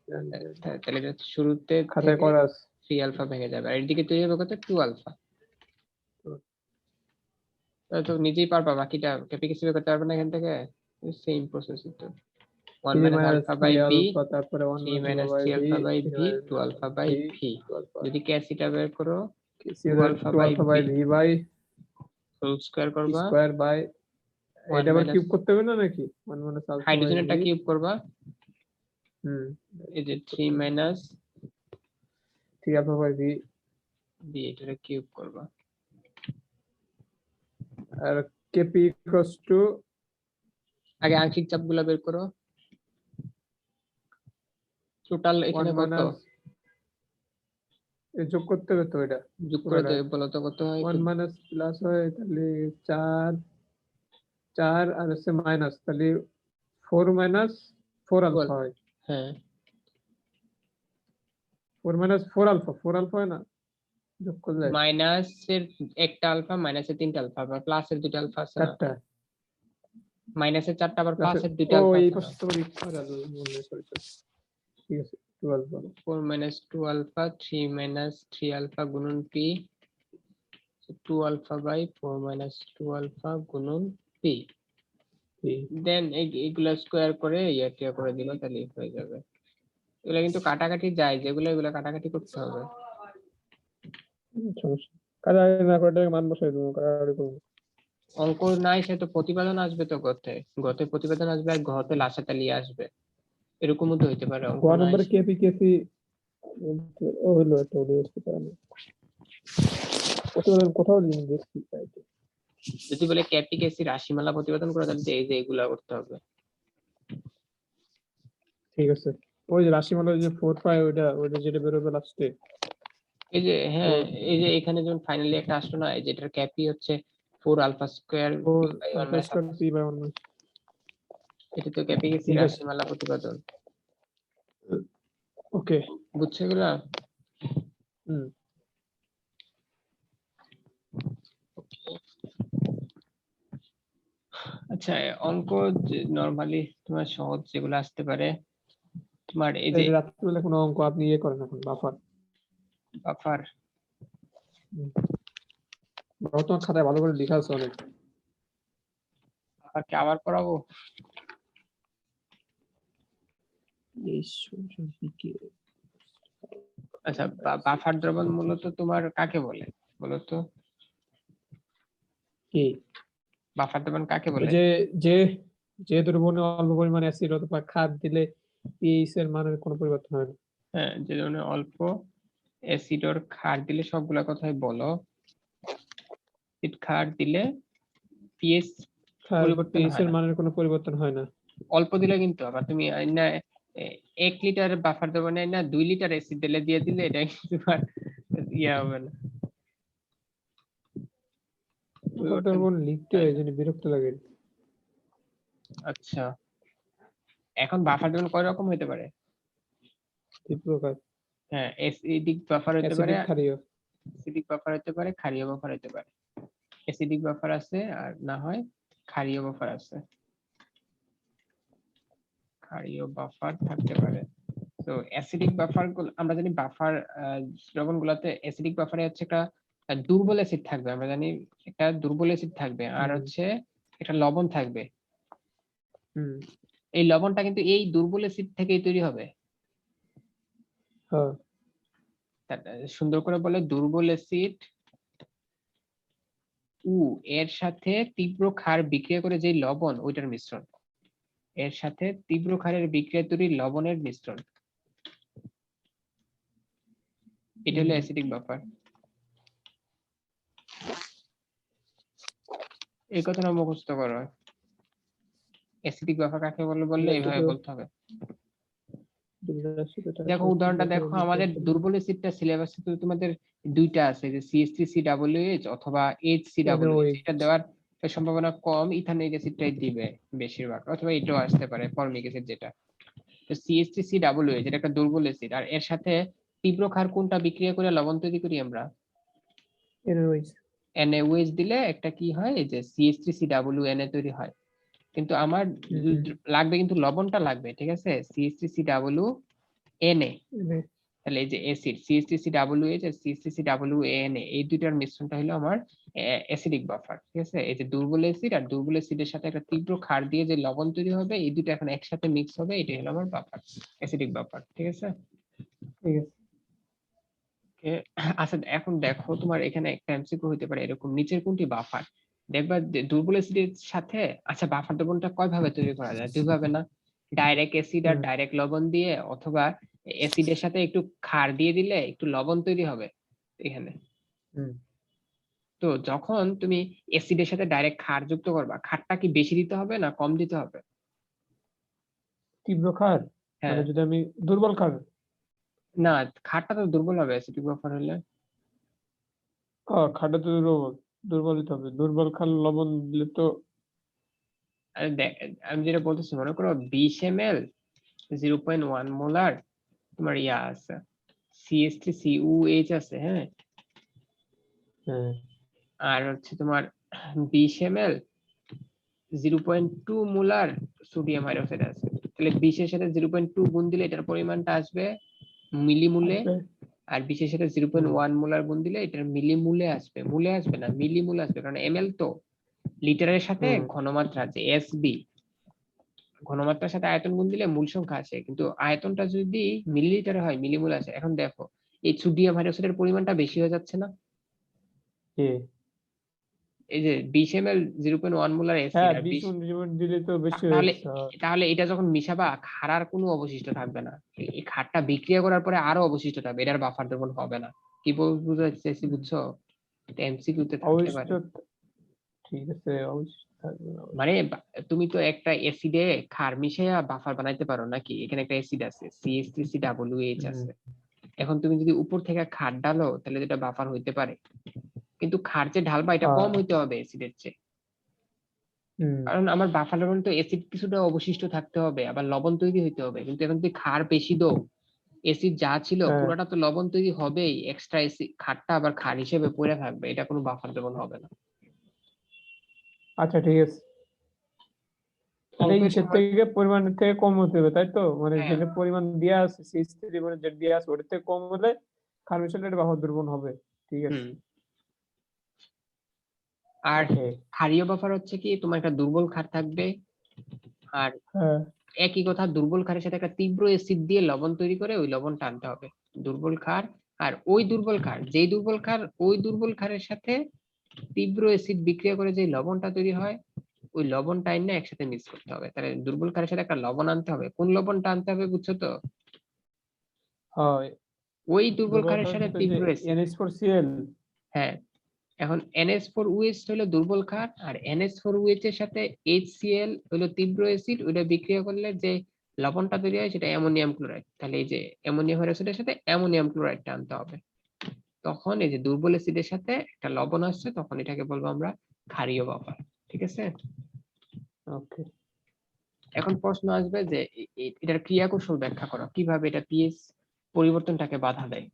Speaker 2: জানি জানি।
Speaker 1: তাহলে এটা শুরুতে
Speaker 2: খাতায়
Speaker 1: থেকে
Speaker 2: করা আছে।
Speaker 1: 3 আলফা ভেঙে যাবে, আর এদিকে তৈরি হবে কত, 2 আলফা। তো নিজেই পারবা, বাকিটা ক্যাপিক্যাসিভে করতে পারবে না এখান থেকে, সেম প্রসেস তো। 1
Speaker 2: 3
Speaker 1: minus
Speaker 2: minus
Speaker 1: alpha
Speaker 2: 3
Speaker 1: by B,
Speaker 2: alpha, তারপরে 1
Speaker 1: 3
Speaker 2: minus
Speaker 1: minus
Speaker 2: by
Speaker 1: 3
Speaker 2: V,
Speaker 1: alpha by
Speaker 2: 3
Speaker 1: V, 2
Speaker 2: minus
Speaker 1: alpha by
Speaker 2: V
Speaker 1: V.
Speaker 2: 2 alpha.
Speaker 1: যদি ক্যাসিটা বের করো,
Speaker 2: কেসি
Speaker 1: 2
Speaker 2: এর
Speaker 1: alpha
Speaker 2: 2
Speaker 1: by
Speaker 2: alpha by
Speaker 1: B
Speaker 2: V by
Speaker 1: whole square করবা,
Speaker 2: স্কয়ার বাই,
Speaker 1: 1
Speaker 2: এটা আবার
Speaker 1: মাইনাস
Speaker 2: কিউব করতে হবে না নাকি? 1 মাইনাস আলফা বাই
Speaker 1: হাইড্রোজেনটা
Speaker 2: ভি।
Speaker 1: কিউব করবা,
Speaker 2: হুম।
Speaker 1: এই যে 3 minus
Speaker 2: 3 alpha by V
Speaker 1: B, এটা কিউব করবা।
Speaker 2: আর কেপি ইকুয়ালস টু
Speaker 1: আগে আংশিক চাপগুলো বের করো, টোটাল
Speaker 2: 1
Speaker 1: এখানে কত
Speaker 2: মাইনাস, যোগ করতে হবে তো এটা
Speaker 1: যোগ করে
Speaker 2: পুরোটা।
Speaker 1: তো বলো তো কত হয়
Speaker 2: 1 মাইনাস প্লাস হয় তাহলে 4 4 আর হচ্ছে মাইনাস, তাহলে 4 মাইনাস 4 আলফা হয়।
Speaker 1: হ্যাঁ
Speaker 2: 4 মাইনাস 4 আলফা, 4 আলফা হয় না যোগ করলে?
Speaker 1: মাইনাসের একটা আলফা, মাইনাসের 3টা আলফা, আবার প্লাসের 2টা আলফা আছে না,
Speaker 2: 4টা
Speaker 1: মাইনাসের 4টা আবার
Speaker 2: প্লাস।
Speaker 1: প্লাসের 2টা
Speaker 2: ও
Speaker 1: আলফা
Speaker 2: এই
Speaker 1: আছে না।
Speaker 2: পাশে তো সরি ঠিক আছে 2 alpha
Speaker 1: 4 minus 2 alpha, 3 minus 3 alpha গুণন P, 2 alpha by 4 minus 2 alpha গুণন পি। দেন এইগুলা স্কোয়ার করে ইয়া করে দিবা, তাহলে হয়ে যাবে। এগুলা কিন্তু কাটাকাটি যায়, যেগুলো এগুলা কাটাকাটি করতে হবে।
Speaker 2: সমস্যা কাটাকাটি না করে মান বসাই দেবো, কাটাকাটি করবো।
Speaker 1: অঙ্ক নাই সে তো প্রতিবেদন আসবে, তো গতে গতে প্রতিবেদন আসবে, আর ঘতে লাসা তালিয়ে আসবে, এরকমও তো হইতে পারে। অঙ্ক
Speaker 2: কোয়া
Speaker 1: নাই
Speaker 2: নম্বরে কেপি কেসি ও হলো একটা ওদের কারণে প্রতিবেদন কোথাও লিঙ্ক দেখছি তাই তো।
Speaker 1: যদি বলে ক্যাপিকেসি রাশিমালা প্রতিবেদন করে, তাহলে এই যে এগুলা করতে হবে।
Speaker 2: ঠিক আছে, ওই যে রাশিমালার যে 4 পাই ওইটা ওইটা যেটা বেরোবে লাস্টে।
Speaker 1: এই যে হ্যাঁ, এই যে এখানে যখন ফাইনালি একটা আসলো না, এই যে এটার ক্যাপি হচ্ছে 4 alpha square
Speaker 2: 4
Speaker 1: by 1
Speaker 2: alpha
Speaker 1: minus
Speaker 2: square P by 1।
Speaker 1: এটা তো ক্যাপিকেসি
Speaker 2: ঠিক আছে
Speaker 1: রাশিমালা প্রতিবেদন।
Speaker 2: ওকে।
Speaker 1: বুঝছো এগুলা?
Speaker 2: হুম।
Speaker 1: আচ্ছা, অঙ্ক নরমালি তোমার সহজ যেগুলো আসতে পারে, তোমার এই যে
Speaker 2: এই রাত্রিবেলা কোনো অঙ্ক আপনি ইয়ে করেন এখন বাফার
Speaker 1: বাফার,
Speaker 2: বর্তমান খাতায় ভালো করে লেখা আছে অনেক।
Speaker 1: বাফারকে আবার পড়াবো? আচ্ছা, বাফার দ্রবণ মূলত তোমার কাকে বলে বলতো?
Speaker 2: কি
Speaker 1: বাফার দ্রবণ কাকে বলে?
Speaker 2: যে যে যে দ্রবণে অল্প পরিমাণে অ্যাসিড অথবা ক্ষার দিলে পিএইচ এর মানের কোনো পরিবর্তন হয় না।
Speaker 1: হ্যাঁ, যে ধরনের অল্প অ্যাসিড আর ক্ষার দিলে, সবগুলা কথাই বলো, অ্যাসিড ক্ষার দিলে পিএইচ পরিবর্তন
Speaker 2: পিএইচ
Speaker 1: হয়
Speaker 2: এর
Speaker 1: না।
Speaker 2: মানের কোনো পরিবর্তন হয় না।
Speaker 1: অল্প দিলে কিন্তু আবার তুমি না 1 লিটার বাফার দেবো না 2 লিটার অ্যাসিড দিলে দিয়ে দিলে, এটা কিন্তু আর ইয়া হবে না, পরিবর্তন
Speaker 2: দ্রবণ লিখতে
Speaker 1: হয়
Speaker 2: এই
Speaker 1: না।
Speaker 2: জন্য বিরক্ত লাগে।
Speaker 1: আচ্ছা, এখন বাফার দ্রবণ কয় রকম হতে পারে?
Speaker 2: দুই প্রকার,
Speaker 1: হ্যাঁ, অ্যাসিডিক বাফার হতে পারে,
Speaker 2: অ্যাসিডিক ক্ষারীয়।
Speaker 1: অ্যাসিডিক বাফার হতে পারে, ক্ষারীয় বাফার হতে পারে। অ্যাসিডিক বাফার আছে, আর না হয় ক্ষারীয় বাফার আছে। ক্ষারীয় বাফার থাকতে পারে। তো অ্যাসিডিক বাফার আমরা জানি, বাফার দ্রবণ গুলাতে অ্যাসিডিক বাফারে হচ্ছে একটা দুর্বল অ্যাসিড থাকবে, আমরা জানি একটা দুর্বল অ্যাসিড থাকবে, আর হচ্ছে একটা লবণ থাকবে,
Speaker 2: হুম
Speaker 1: এই লবণটা কিন্তু এই দুর্বল অ্যাসিড থেকেই তৈরি হবে।
Speaker 2: হ্যাঁ
Speaker 1: সুন্দর করে বলে দুর্বল অ্যাসিড উ এর সাথে তীব্র ক্ষার বিক্রিয়া করে যে লবণ ওইটার মিশ্রণ, এর সাথে তীব্র ক্ষারের বিক্রিয়া তৈরি লবণের মিশ্রণ, এটা হলো অ্যাসিডিক বাফার। এই কথাটা মুখস্থ করো, অ্যাসিডিক বাফার কাকে বলে বললে এইভাবে বলতে হবে। দেখো উদাহরণটা দেখো, আমাদের দুর্বল অ্যাসিডটা সিলেবাসে তো তোমাদের দুইটা আছে, যে CH3COOH অথবা HCOOH, এটা দেওয়ার সম্ভাবনা কম, ইথানোয়িক অ্যাসিডটাই দিবে বেশিরভাগ, অথবা এটাও আসতে পারে ফর্মিক অ্যাসিড যেটা। তো CH3COOH যেটা একটা দুর্বল অ্যাসিড, আর এর সাথে তীব্র ক্ষার কোনটা বিক্রিয়া করে লবণ তৈরি করি আমরা? NaOH দিলে একটা কি হয়, এই যে CH3COONA তৈরি হয়। কিন্তু আমার লাগবে কিন্তু লবণটা লাগবে, ঠিক আছে, CH3COONA। তাহলে এই যে অ্যাসিড CH3COOH আর CH3COONA, এই দুইটার মিশ্রণটা হলো আমার অ্যাসিডিক বাফার, ঠিক আছে। এই যে দুর্বল অ্যাসিড আর দুর্বল অ্যাসিডের সাথে একটা তীব্র ক্ষার দিয়ে যে লবণ তৈরি হবে, এই দুটো এখন একসাথে মিক্স হবে, এটাই হলো আমার বাফার, অ্যাসিডিক বাফার, ঠিক আছে।
Speaker 2: ঠিক আছে
Speaker 1: আচ্ছা এখন দেখো, তোমার এখানে একটা এমসিকিউ হতে পারে এরকম, নিচের কোনটি বাফার? দেখবা যে দুর্বল অ্যাসিডের সাথে, আচ্ছা বাফার দ্রবণটা কয় ভাবে তৈরি করা যায়? দুই ভাবে না, ডাইরেক্ট অ্যাসিড আর ডাইরেক্ট লবণ দিয়ে, অথবা অ্যাসিডের সাথে একটু ক্ষার দিয়ে দিলে একটু লবণ তৈরি হবে এখানে। তো যখন তুমি অ্যাসিডের সাথে ডাইরেক্ট ক্ষার যুক্ত করবা, ক্ষারটা কি বেশি দিতে হবে না কম দিতে হবে?
Speaker 2: তীব্র ক্ষার
Speaker 1: হ্যাঁ,
Speaker 2: মানে যদি আমি দুর্বল ক্ষার,
Speaker 1: না ক্ষারটা তো দুর্বল হবে অ্যাসিডিক বাফার হলে।
Speaker 2: ক্ষারটা তো দুর্বল দিতে হবে, দুর্বল ক্ষার লবণ দিলে তো।
Speaker 1: আরে দেখ, আমি যেটা বলতেছি, মনে করো 20 ml 0.1 মোলার তোমার ইয়া আছে, CH3COOH আছে, হ্যাঁ, আর হচ্ছে তোমার 20 ml 0.2 মোলার সোডিয়াম হাইড্রোক্সাইড আছে। তাহলে 20 এর সাথে 0.2 গুণ দিলে এটার পরিমাণটা আসবে মিলিমোলে, আর 20 এর সাথে 0.1 মোলার গুণ দিলে এটার মিলিমোলে আসবে, মোলে আসবে না, মিলিমোল আসবে, কারণ ml তো লিটারের সাথে ঘনমাত্রা আছে SB, ঘনমাত্রার সাথে আয়তন গুণ দিলে মূল সংখ্যা আসে, কিন্তু আয়তনটা যদি মিলিলিটারে হয় মিলিমোল আসে। এখন দেখো এই সোডিয়াম হাইড্রোক্সাইডের পরিমাণটা বেশি হয়ে যাচ্ছে না? এই যে 20 ml 0.1 মোলার অ্যাসিড আর 20,
Speaker 2: দিলে তো বেশি
Speaker 1: তাহলে
Speaker 2: হয়ে যাচ্ছে।
Speaker 1: তাহলে এটা যখন মিশাবা, ক্ষার আর কোনো অবশিষ্ট থাকবে না, এই ক্ষারটা বিক্রিয়া করার পরে আরো অবশিষ্ট থাকবে, এটার বাফার দ্রবণ হবে না। কি বুঝতে চাইছি, বুঝছো? এটা এমসিকিউ তে থাকতে পারে।
Speaker 2: ঠিক আছে অবশ্যই থাকবে না।
Speaker 1: মানে তুমি তো একটা অ্যাসিডে ক্ষার মিশাইয়া বাফার বানাইতে পারো নাকি? এখানে একটা অ্যাসিড আছে CH3COOH আছে, এখন তুমি যদি উপর থেকে ক্ষার ঢালো তাহলে যেটা বাফার হইতে পারে, কিন্তু ক্ষার যে ঢালবা এটা কম হইতে হবে অ্যাসিডের চেয়ে, কারণ আমার বাফার দ্রবণ তো অ্যাসিড কিছুটা অবশিষ্ট থাকতে হবে, আবার লবণ তৈরি হইতে হবে, কিন্তু এখন তুই ক্ষার বেশি দাও, অ্যাসিড যা ছিল পুরোটা তো লবণ তৈরি হবেই, এক্সট্রা অ্যাসিড ক্ষারটা আবার ক্ষার হিসেবে পড়ে থাকবে, এটা কোনো বাফার দ্রবণ হবে না।
Speaker 2: আচ্ছা ঠিক আছে, ইসের থেকে পরিমাণের থেকে কম হতে হবে তাই তো, মানে যেটা পরিমাণ দেয়া আছে CH3 মানে যেটা দেয়া আছে ওটার থেকে কম হলে ক্ষার মিশ্রণের বাফার দ্রবণ হবে। ঠিক আছে।
Speaker 1: আর ক্ষারীয় বাফার হচ্ছে কি, তোমার একটা দুর্বল ক্ষার থাকবে, আর একই কথা দুর্বল ক্ষারের সাথে একটা তীব্র অ্যাসিড দিয়ে লবণ তৈরি করে ওই লবণ টানতে হবে, দুর্বল ক্ষার, আর ওই দুর্বল ক্ষার, যেই দুর্বল ক্ষার ওই দুর্বল ক্ষারের সাথে তীব্র অ্যাসিড বিক্রিয়া করে যে লবণটা তৈরি হয়, ওই লবণটা এনে একসাথে মিক্স করতে হবে। তাহলে দুর্বল ক্ষারের সাথে একটা লবণ আনতে হবে, কোন লবণটা আনতে হবে বুঝছো তো? ওই দুর্বল ক্ষারের সাথে তীব্র অ্যাসিড,
Speaker 2: NH4Cl।
Speaker 1: হ্যাঁ, এখন NH4OH হলো দুর্বল ক্ষার, আর NH4OH এর সাথে HCl হলো তীব্র অ্যাসিড, ওটা বিক্রিয়া করলে যে লবণটা তৈরি হয় সেটা অ্যামোনিয়াম ক্লোরাইড। তাহলে এই যে অ্যামোনিয়াম হাইড্রোক্সাইডের সাথে অ্যামোনিয়াম ক্লোরাইডটা আনতে হবে, তখন এই যে দুর্বল অ্যাসিডের সাথে একটা লবণ আসছে, তখন এটাকে বলবো আমরা ক্ষারীয় বাফার। ঠিক আছে,
Speaker 2: ওকে।
Speaker 1: এখন প্রশ্ন আসবে যে এটার ক্রিয়া কৌশল ব্যাখ্যা করো, কিভাবে এটা পিএইচ পরিবর্তনটাকে বাধা দেয়।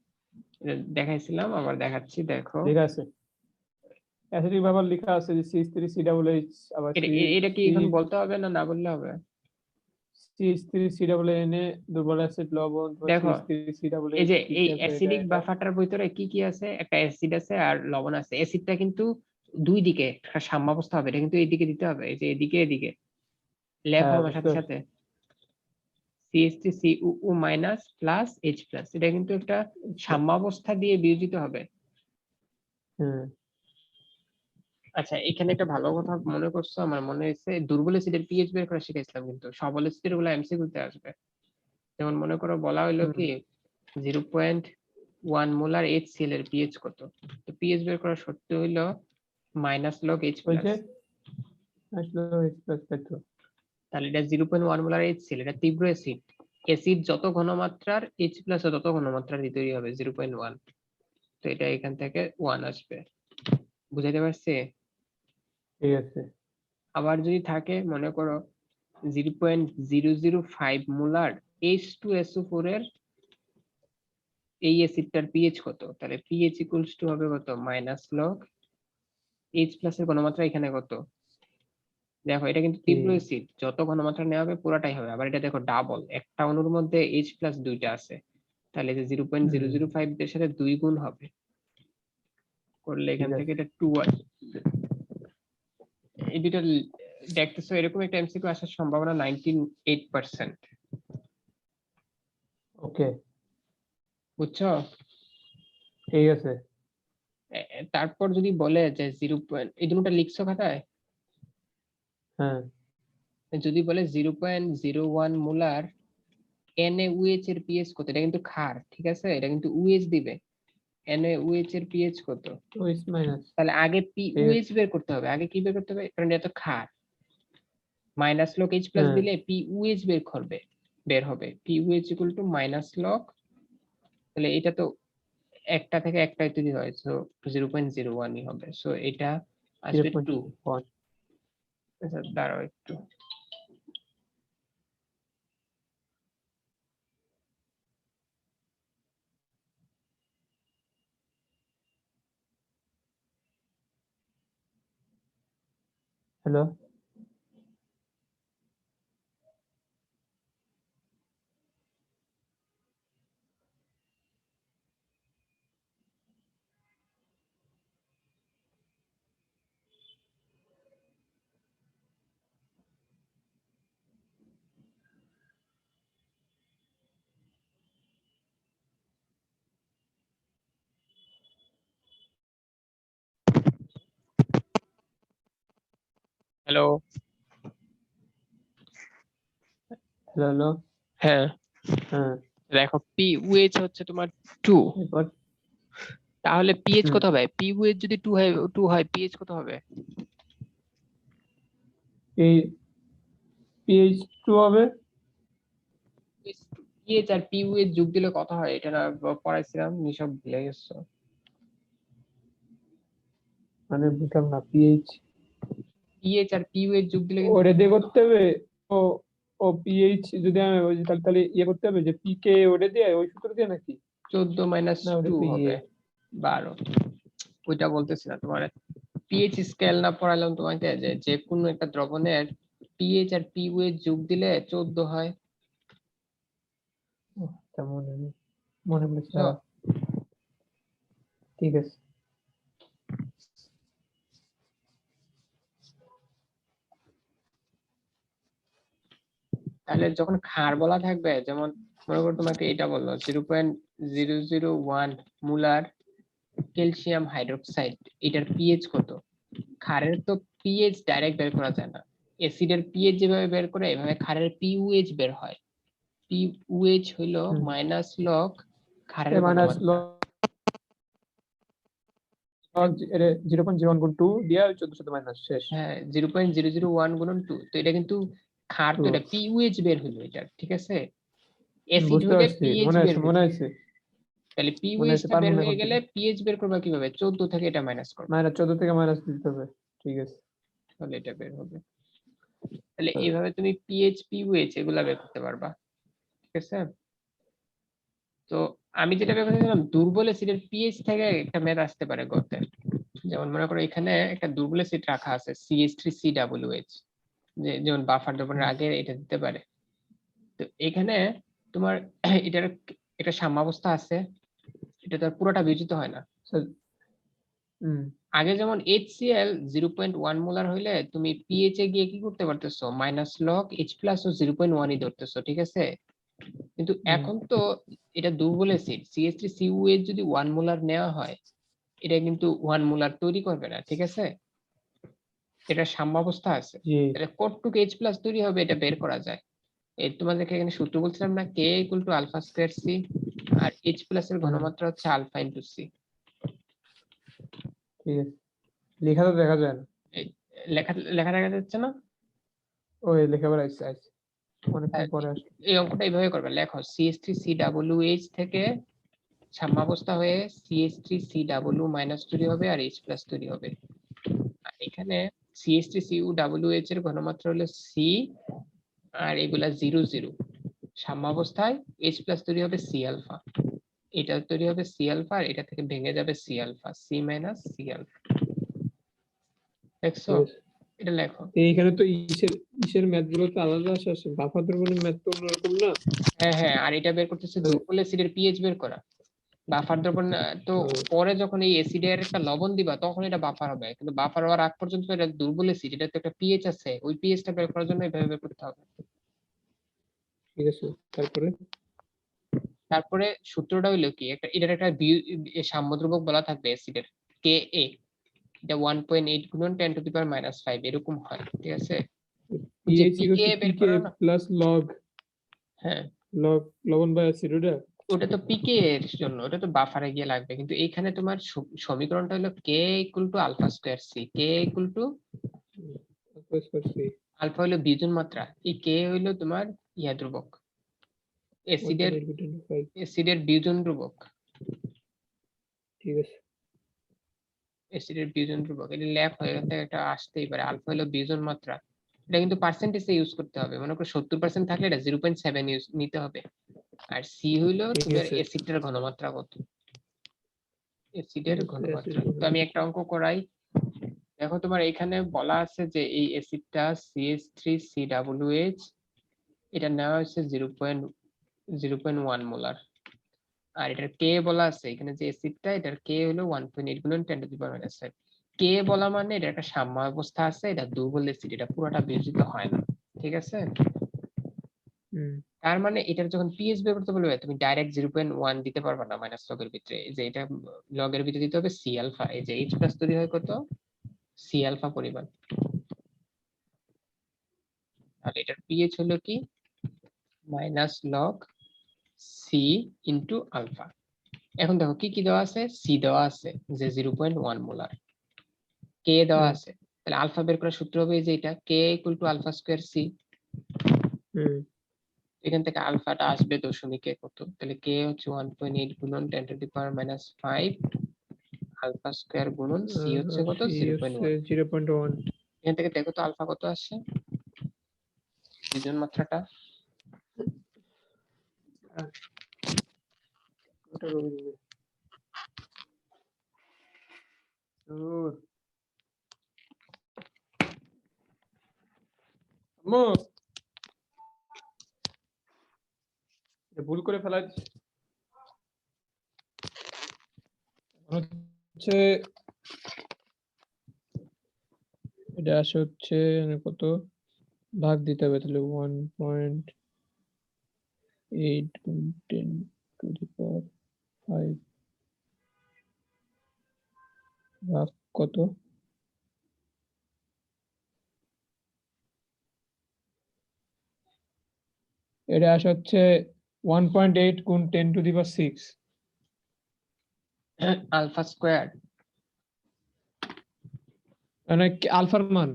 Speaker 1: দেখাইছিলাম, আবার দেখাচ্ছি, দেখো।
Speaker 2: ঠিক আছে, অ্যাসিডিক বাফার লেখা আছে যে CH3COOH, আবার
Speaker 1: এটা কি এখন বলতে হবে না না বললে হবে?
Speaker 2: CH3COONA দুর্বল অ্যাসিড লবণ,
Speaker 1: দেখো এই যে এই
Speaker 2: CH3COOH
Speaker 1: অ্যাসিডিক বাফারটার ভিতরে কি কি আছে, একটা অ্যাসিড আছে আর লবণ আছে। অ্যাসিডটা কিন্তু দুই দিকে একটা সাম্যাবস্থা হবে, এটা কিন্তু এইদিকে দিতে হবে, এই যে এদিকে এদিকে লেখো আমার সাথে সাথে CH3COO minus plus H plus, এটা কিন্তু একটা সাম্যাবস্থা দিয়ে বিয়োজিত হবে। আচ্ছা, এখানে একটা ভালো কথা মনে করছো, আমার মনে হয়েছে দুর্বল অ্যাসিডের পিএইচ বের করা শিখাইছিলাম, কিন্তু সবল অ্যাসিডের গুলো এমসিকিউ তে আসবে। যেমন মনে করো বলা হইলো কি 0.1 মোলার HCl এর পিএইচ কত, তো পিএইচ বের করার শর্ত হইলো মাইনাস লগ H প্লাস, তাহলে এটা 0.1 মোলার HCl, এটা তীব্র অ্যাসিড, অ্যাসিড যত ঘনমাত্রার H প্লাস তত ঘনমাত্রার তৈরি হবে 0.1, তো এটা এখান থেকে 1 আসবে। বুঝাইতে পারছি?
Speaker 2: ঠিক আছে।
Speaker 1: আবার যদি থাকে মনে করো 0.005 মোলার H2SO4 এর এই অ্যাসিডটার পিএইচ কত, তাহলে পিএইচ ইকুয়ালস টু হবে কত মাইনাস লগ H প্লাস এর ঘনমাত্রা এখানে কত, দেখো এটা কিন্তু তীব্র অ্যাসিড, যত ঘনমাত্রা নেওয়া হবে পুরাটাই হবে। আবার এটা দেখো ডাবল, একটা অণুর মধ্যে H প্লাস দুইটা আছে, তাহলে যে 0.005 এর সাথে 2 গুণ হবে, করলে এখান থেকে এটা 2 আসবে। এই দুইটা দেখতেছো, এরকম একটা এমসিকিউ আসার সম্ভাবনা 98%।
Speaker 2: ওকে,
Speaker 1: বুঝছো?
Speaker 2: ঠিক আছে।
Speaker 1: তারপর যদি বলে যে 0. এই দুটোটা লিখছো খাতায়?
Speaker 2: হ্যাঁ,
Speaker 1: যদি বলে 0.01 মোলার NaOH এর পিএইচ কত, এটা কিন্তু ক্ষার, ঠিক আছে, এটা কিন্তু OH দিবে, NaOH এর পিএইচ কত,
Speaker 2: ওএইচ মাইনাস,
Speaker 1: তাহলে আগে POH বের করতে হবে, আগে কি বের করতে হবে, কারণ এটা তো ক্ষার, মাইনাস লগ H প্লাস দিলে POH বের হবে, POH equal to minus log, তাহলে এটা তো একটা থেকে একটা তৈরি হয়, সো 0.01 ই হবে, সো এটা আসবে 2।
Speaker 2: 0.1।
Speaker 1: আচ্ছা দাঁড়াও একটু,
Speaker 2: হ্যালো,
Speaker 1: হ্যালো,
Speaker 2: হ্যালো,
Speaker 1: হ্যাঁ
Speaker 2: হ্যাঁ,
Speaker 1: দেখো POH হচ্ছে তোমার 2,
Speaker 2: এরপর
Speaker 1: তাহলে পিএইচ কত হবে, POH যদি 2 হয় পিএইচ কত হবে,
Speaker 2: এই pH 2 হবে,
Speaker 1: পিএইচ আর POH যোগ দিলে কত হয়, এটা না পড়াইছিলাম, নিসব ভুলে গেছো।
Speaker 2: মানে বুঝলাম না।
Speaker 1: পিএইচ আর POH যোগ দিলে কিন্তু
Speaker 2: ওরে দিয়ে করতে হবে। ও ও পিএইচ যদি আমি তাহলে তাহলে ইয়ে করতে হবে যে পিকে ওরে দিয়ে ওই সূত্র দিয়ে নাকি?
Speaker 1: 14 মাইনাস
Speaker 2: না, ওটা
Speaker 1: 2
Speaker 2: তো
Speaker 1: হবে 12, ওইটা বলতেছি না তোমার, পিএইচ স্কেল না পড়ালাম তোমাকে, যে যে কোনো একটা দ্রবণের পিএইচ আর POH যোগ দিলে 14 হয়।
Speaker 2: মনে নেই, মনে পড়ছে।
Speaker 1: বুঝছো?
Speaker 2: ঠিক আছে।
Speaker 1: তাহলে যখন ক্ষার বলা থাকবে, যেমন মনে করো তোমাকে এটা বললো 0.001 মোলার ক্যালসিয়াম হাইড্রোক্সাইড, এটার পিএইচ কত, ক্ষারের তো পিএইচ ডাইরেক্ট বের করা যায় না, অ্যাসিডের পিএইচ যেভাবে বের করে এভাবে ক্ষারের পিওএইচ বের হয়, পিওএইচ হইলো মাইনাস লগ ক্ষারের
Speaker 2: মাইনাস
Speaker 1: ঘনমাত্রা,
Speaker 2: লগ 0.01 গুণ 2 দিয়া 14 সাথে মাইনাস শেষ।
Speaker 1: হ্যাঁ 0.001 গুণন 2, তো এটা কিন্তু ক্ষার, তো এটা পিওএইচ বের হইলো এটা, ঠিক আছে, অ্যাসিড
Speaker 2: বুঝতে
Speaker 1: হইলে
Speaker 2: পারছি,
Speaker 1: পিএইচ
Speaker 2: মনে
Speaker 1: বের
Speaker 2: আছে,
Speaker 1: হইলো,
Speaker 2: মনে আছে,
Speaker 1: তাহলে
Speaker 2: মনে
Speaker 1: পিওএইচ
Speaker 2: আছে,
Speaker 1: টা
Speaker 2: পার
Speaker 1: বের
Speaker 2: মনে
Speaker 1: হয়ে
Speaker 2: করতে
Speaker 1: গেলে পিএইচ বের করবা কিভাবে, 14 থেকে এটা মাইনাস করবে,
Speaker 2: মাইনাস 14 থেকে মাইনাস দিতে হবে। ঠিক আছে,
Speaker 1: তাহলে এটা বের হবে। তাহলে এইভাবে তুমি পিএইচ পিওএইচ এগুলা বের করতে পারবা, ঠিক আছে। তো আমি যেটা বের করেছিলাম দুর্বল অ্যাসিডের পিএইচ থেকে একটা ম্যাথ আসতে পারে গতে, যেমন মনে করো এখানে একটা দুর্বল অ্যাসিড রাখা আছে CH3COOH, যেমন বাফার দ্রবণের আগে এটা দিতে পারে, তো এখানে তোমার এটার একটা সাম্যাবস্থা আছে, এটা তো আর পুরোটা বিয়োজিত হয় না,
Speaker 2: স্যার।
Speaker 1: আগে যেমন HCl 0.1 মোলার হইলে তুমি পিএইচ এ গিয়ে কি করতে পারতেছো, মাইনাস লগ H প্লাস ও 0.1ই ধরতেছো, ঠিক আছে? কিন্তু এখন তো এটা দুর্বল অ্যাসিড, CH3COH যদি 1 মোলার নেওয়া হয়, এটা কিন্তু 1 মোলার তৈরি করবে না, ঠিক আছে? এটা সাম্যাবস্থা আছে,
Speaker 2: জি
Speaker 1: এটা কতটুকু H প্লাস তৈরি হবে এটা বের করা যায়। এই তোমাদেরকে এখানে সূত্র বলছিলাম না, K equal to alpha square C, আর H প্লাস এর ঘনমাত্রা হচ্ছে আলফা ইনটু C।
Speaker 2: ঠিক আছে, লেখা তো দেখা যায় না।
Speaker 1: লেখা লেখা দেখা যাচ্ছে না?
Speaker 2: ওই লেখাপড়া আছে অনেকক্ষণ পরে আসলো।
Speaker 1: এই অঙ্কটা এইভাবে করবে, লেখো CH3COOH থেকে সাম্যাবস্থা হয়ে CH3COO মাইনাস তৈরি হবে আর H প্লাস তৈরি হবে। আর এখানে CH3COOH এর ঘনমাত্রা হলো C, আর এগুলা 0 0। সাম্যাবস্থায় H প্লাস তৈরি হবে C আলফা, এটা তৈরি হবে C আলফা, আর এটা থেকে ভেঙে যাবে C alpha, C minus C alpha. দেখছো?
Speaker 2: ঠিক আছে।
Speaker 1: এটা লেখো।
Speaker 2: তো এইখানে তো ইসের ম্যাথ গুলো তো আলাদা আসে, বাফার দ্রবণের ম্যাথ তো অন্যরকম না।
Speaker 1: হ্যাঁ হ্যাঁ, আর এটা বের করতেছে দুর্বল অ্যাসিডের পিএইচ বের করা। বাফার দ্রবণ তো পরে যখন এই অ্যাসিডের একটা লবণ দিবা তখন এটা বাফার হবে, কিন্তু বাফার হওয়ার আগ পর্যন্ত এটা দুর্বল অ্যাসিড, এটা তো একটা পিএইচ আছে, ওই পিএইচটা বের করার জন্য এভাবে বের করতে হবে।
Speaker 2: ঠিক আছে,
Speaker 1: তারপরে সূত্রটা হইলো কি, একটা এটার একটা সাম্যদ্রব্যক বলা থাকবে অ্যাসিডের Ka, এটা 1.8 গুণন 10 টু দি পাওয়ার -5 এরকম হয়, ঠিক আছে? যে
Speaker 2: পিএইচ
Speaker 1: পিকে বের করো না,
Speaker 2: প্লাস লগ
Speaker 1: হ্যাঁ
Speaker 2: লবণ বাই অ্যাসিড ওটা।
Speaker 1: ওটা তো পিকে এর জন্য, ওটা তো বাফারে গিয়ে লাগবে, কিন্তু এইখানে তোমার সমীকরণটা হলো K equal to alpha square C। K equal to alpha হলো বিয়োজন মাত্রা, এই K হইলো তোমার ইয়া ধ্রুবক, অ্যাসিডের বিয়োজন ধ্রুবক,
Speaker 2: ঠিক আছে।
Speaker 1: অ্যাসিডের বিয়োজন ধ্রুবক, এটা ল্যাপ হয়ে গেছে, এটা আসতেই পারে। আলফা হলো বিয়োজন মাত্রা, এটা কিন্তু পার্সেন্টেজে ইউজ করতে হবে, মনে করো 70% থাকলে এটা 0.7 ইউজ নিতে হবে। আর সি হইলো
Speaker 2: ঠিক
Speaker 1: তোমার
Speaker 2: আছে।
Speaker 1: অ্যাসিডের ঘনমাত্রা কত, অ্যাসিডের
Speaker 2: ঠিক আছে,
Speaker 1: ঘনমাত্রা।
Speaker 2: অ্যাসিডের
Speaker 1: তো আমি একটা অঙ্ক করাই। দেখো তোমার এখানে বলা আছে যে এই অ্যাসিডটা CH3COOH, এটা নেওয়া হয়েছে 0.1 মোলার, আর এটার কে বলা আছে এখানে যে অ্যাসিডটা, এটার কে হলো 1.8 গুণন 10 টু দি পাওয়ার -5। কে বলা মানে এটা একটা সাম্য অবস্থা আছে, এটা দুর্বল অ্যাসিড, এটা পুরোটা বিয়োজিত হয় না, ঠিক আছে? তার মানে এটার যখন পিএইচ বের করতে বলবে তুমি ডাইরেক্ট 0.1 দিতে পারবে না মাইনাস লগের ভিতরে, এই যে এটা লগের ভিতরে দিতে হবে সি আলফা, এই যে H প্লাস তৈরি হয় কত, সি আলফা পরিমাণ, আর এটার পিএইচ হলো কি minus log C into alpha. এখন দেখো কি কি দেওয়া আছে, সি দেওয়া আছে যে 0.1 মোলার, কে দেওয়া আছে, তাহলে আলফা বের করার সূত্র হবে যে এটা K equal to alpha square C. এখান থেকে আলফাটা আসবে দশমিকে কত, তাহলে কে হচ্ছে 1.8 গুণন 10 to the power -5 alpha square গুণন সি হচ্ছে কত 0.1। এখান থেকে দেখো তো আলফা কত আসছে, বিয়োজন মাত্রাটা।
Speaker 2: ভুল করে ফেলা হচ্ছে, এটা আসে হচ্ছে কত ভাগ দিতে হবে, তাহলে 1.8 গুণ 10 টু দি পাওয়ার 5 ভাগ কত, এটা আসে হচ্ছে 1.8 গুণ 10 to the power 6
Speaker 1: alpha square,
Speaker 2: মানে আলফার মান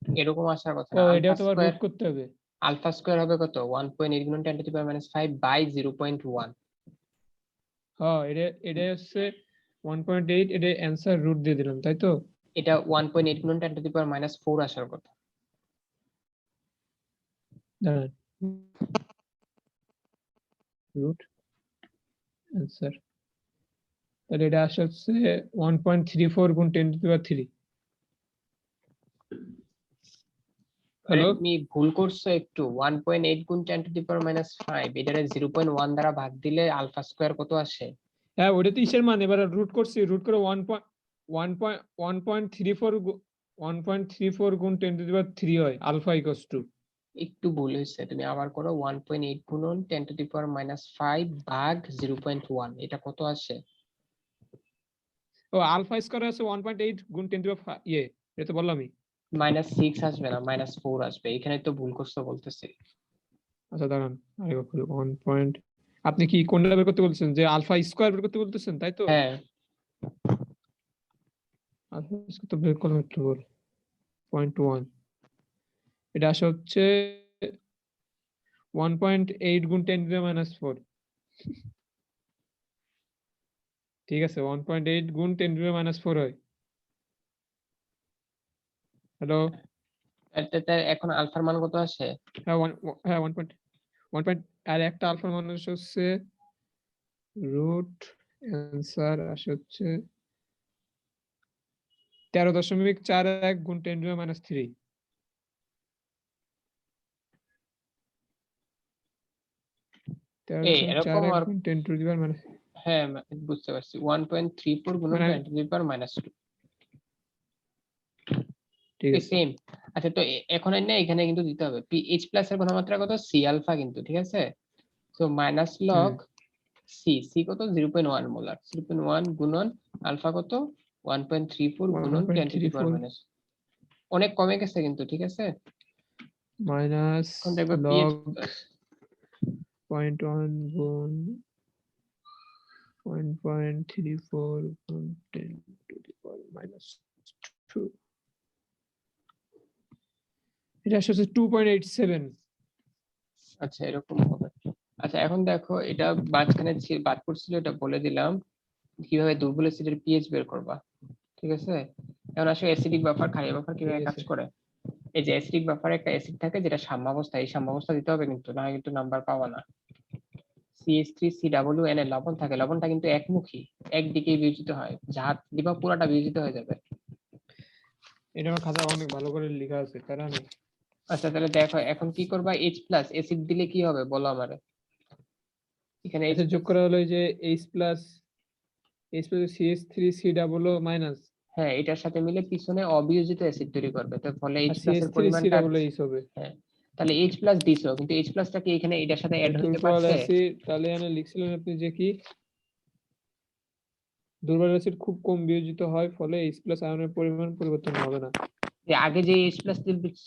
Speaker 1: এরকম আসার কথা
Speaker 2: ও
Speaker 1: না।
Speaker 2: এটা
Speaker 1: আলফা
Speaker 2: তো আবার
Speaker 1: স্কয়ার,
Speaker 2: রুট করতে হবে।
Speaker 1: আলফা স্কয়ার হবে কত 1.8 গুণন 10 টু দি পাওয়ার -5 বাই 0.1।
Speaker 2: হ্যাঁ এটা হচ্ছে 1.8, এটা অ্যানসার রুট দিয়ে দিলাম, তাই তো?
Speaker 1: এটা 1.8 গুণন 10 টু দি পাওয়ার -4 আসার কথা।
Speaker 2: দাঁড়ান, রুট অ্যানসার, তাহলে এটা আসে হচ্ছে 1.34 গুণ 10 টু দি পাওয়ার 3।
Speaker 1: আরে
Speaker 2: হ্যালো,
Speaker 1: তুমি ভুল করছো একটু, 1.8 গুণ 10 টু দি পাওয়ার -5 এটারে 0.1 দ্বারা ভাগ দিলে আলফা স্কয়ার কত আসে?
Speaker 2: হ্যাঁ ওটা তো ইসের মান, এবার রুট করছি, রুট করে 1.34 গুণ 10 টু দি পাওয়ার 3 হয় আলফা ইকুয়ালস টু।
Speaker 1: একটু ভুল হয়েছে, তুমি আবার করো 1.8 গুণন 10 টু দি পাওয়ার -5 ভাগ 0.1, এটা কত আসে?
Speaker 2: ও আলফা স্কয়ার আছে 1.8 গুণ 10 টু দি পাওয়ার এটা তো বললামই।
Speaker 1: -6 আসবে না, -4 আসবে, এখানে তো ভুল করছো বলতেছি।
Speaker 2: আচ্ছা দাঁড়ান আরেকবার করি 1 পয়েন্ট। আপনি কি কোনটা বের করতে বলছেন, যে আলফা স্কয়ার বের করতে বলতেছেন তাই তো?
Speaker 1: হ্যাঁ,
Speaker 2: আলফা স্কয়ার তো বের করলাম একটু পর 0.1, এটা আসে হচ্ছে 1.8 গুণ 10 টু দি মাইনাস 4। ঠিক আছে 1.8 গুণ 10 টু দি মাইনাস 4 হয়। হ্যালো,
Speaker 1: এখন আলফার মান কত আসে?
Speaker 2: হ্যাঁ 1 আর একটা আলফার মান হচ্ছে রুট অ্যান্সার আসে হচ্ছে 13.41 গুণ 10 টু দি মাইনাস 3।
Speaker 1: এরকম
Speaker 2: 13.41
Speaker 1: আর
Speaker 2: গুণ 10 টু দি পাওয়ার মাইনাস,
Speaker 1: হ্যাঁ, বুঝতে পারছি, 1.34 গুণন
Speaker 2: মানে
Speaker 1: 10 টু দি পাওয়ার -2।
Speaker 2: ঠিক আছে
Speaker 1: সেম। আচ্ছা, তো এখন না এখানে কিন্তু দিতে হবে এইচ প্লাস এর ঘনমাত্রা কত, সি আলফা কিন্তু, ঠিক আছে? তো মাইনাস লগ সি কত, 0.1 মোলার, 0.1 গুণন আলফা কত, 1.34 গুণন 10 টু দি পাওয়ার
Speaker 2: 1.34
Speaker 1: অনেক কমে গেছে কিন্তু, ঠিক আছে?
Speaker 2: মাইনাস
Speaker 1: এখন দেখবে পিএইচ
Speaker 2: লগ
Speaker 1: প্লাস
Speaker 2: 0.1 গুণ 1.34 গুণ 10 টু দি পাওয়ার মাইনাস 2, এটা আসলে 2.87।
Speaker 1: আচ্ছা, এরকম হবে। আচ্ছা, এখন দেখো এটা মাঝখানে বাদ পড়ছিল, এটা বলে দিলাম কিভাবে দুর্বল অ্যাসিডের পিএইচ বের করবা, ঠিক আছে? এখন আসলে অ্যাসিডিক বাফার ক্ষারীয় বাফার
Speaker 2: ঠিক
Speaker 1: কিভাবে কাজ
Speaker 2: আছে
Speaker 1: করে। এই যে অ্যাসিডিক বাফারে একটা অ্যাসিড থাকে যেটা সাম্যাবস্থা, এই সাম্যাবস্থা দিতে হবে কিন্তু, না হয় কিন্তু নাম্বার পাওয়া না। CH3COON এর লবণ থাকে, লবণটা কিন্তু একমুখী, একদিকেই বিয়োজিত হয়, যা দিবা পুরাটা বিয়োজিত হয়ে যাবে।
Speaker 2: এটা আমার খাতা অনেক ভালো করে লেখা আছে, তারা নেই।
Speaker 1: আচ্ছা, তাহলে দেখো এখন কি করবা, H প্লাস অ্যাসিড দিলে কি হবে বলো আমারে। এখানে H
Speaker 2: আচ্ছা যোগ
Speaker 1: প্লাস,
Speaker 2: করা হলো এই যে H প্লাস CH3C মাইনাস
Speaker 1: হ্যাঁ, এটার সাথে মিলে পিছনে অবিয়োজিত অ্যাসিড তৈরি করবে, তো ফলে
Speaker 2: আর
Speaker 1: H প্লাস এর পরিমাণটা,
Speaker 2: H হবে।
Speaker 1: হ্যাঁ, তাহলে H প্লাস দিছো, কিন্তু H প্লাসটা কি এখানে এটার সাথে অ্যাড হইতে
Speaker 2: দুর্বল
Speaker 1: পারছে?
Speaker 2: অ্যাসিড, তাহলে এখানে লিখছিলেন আপনি যে কি দুর্বল অ্যাসিড খুব কম বিয়োজিত হয়, ফলে H প্লাস আয়নের পরিমাণ পরিবর্তন হবে না।
Speaker 1: যে আগে যে H প্লাস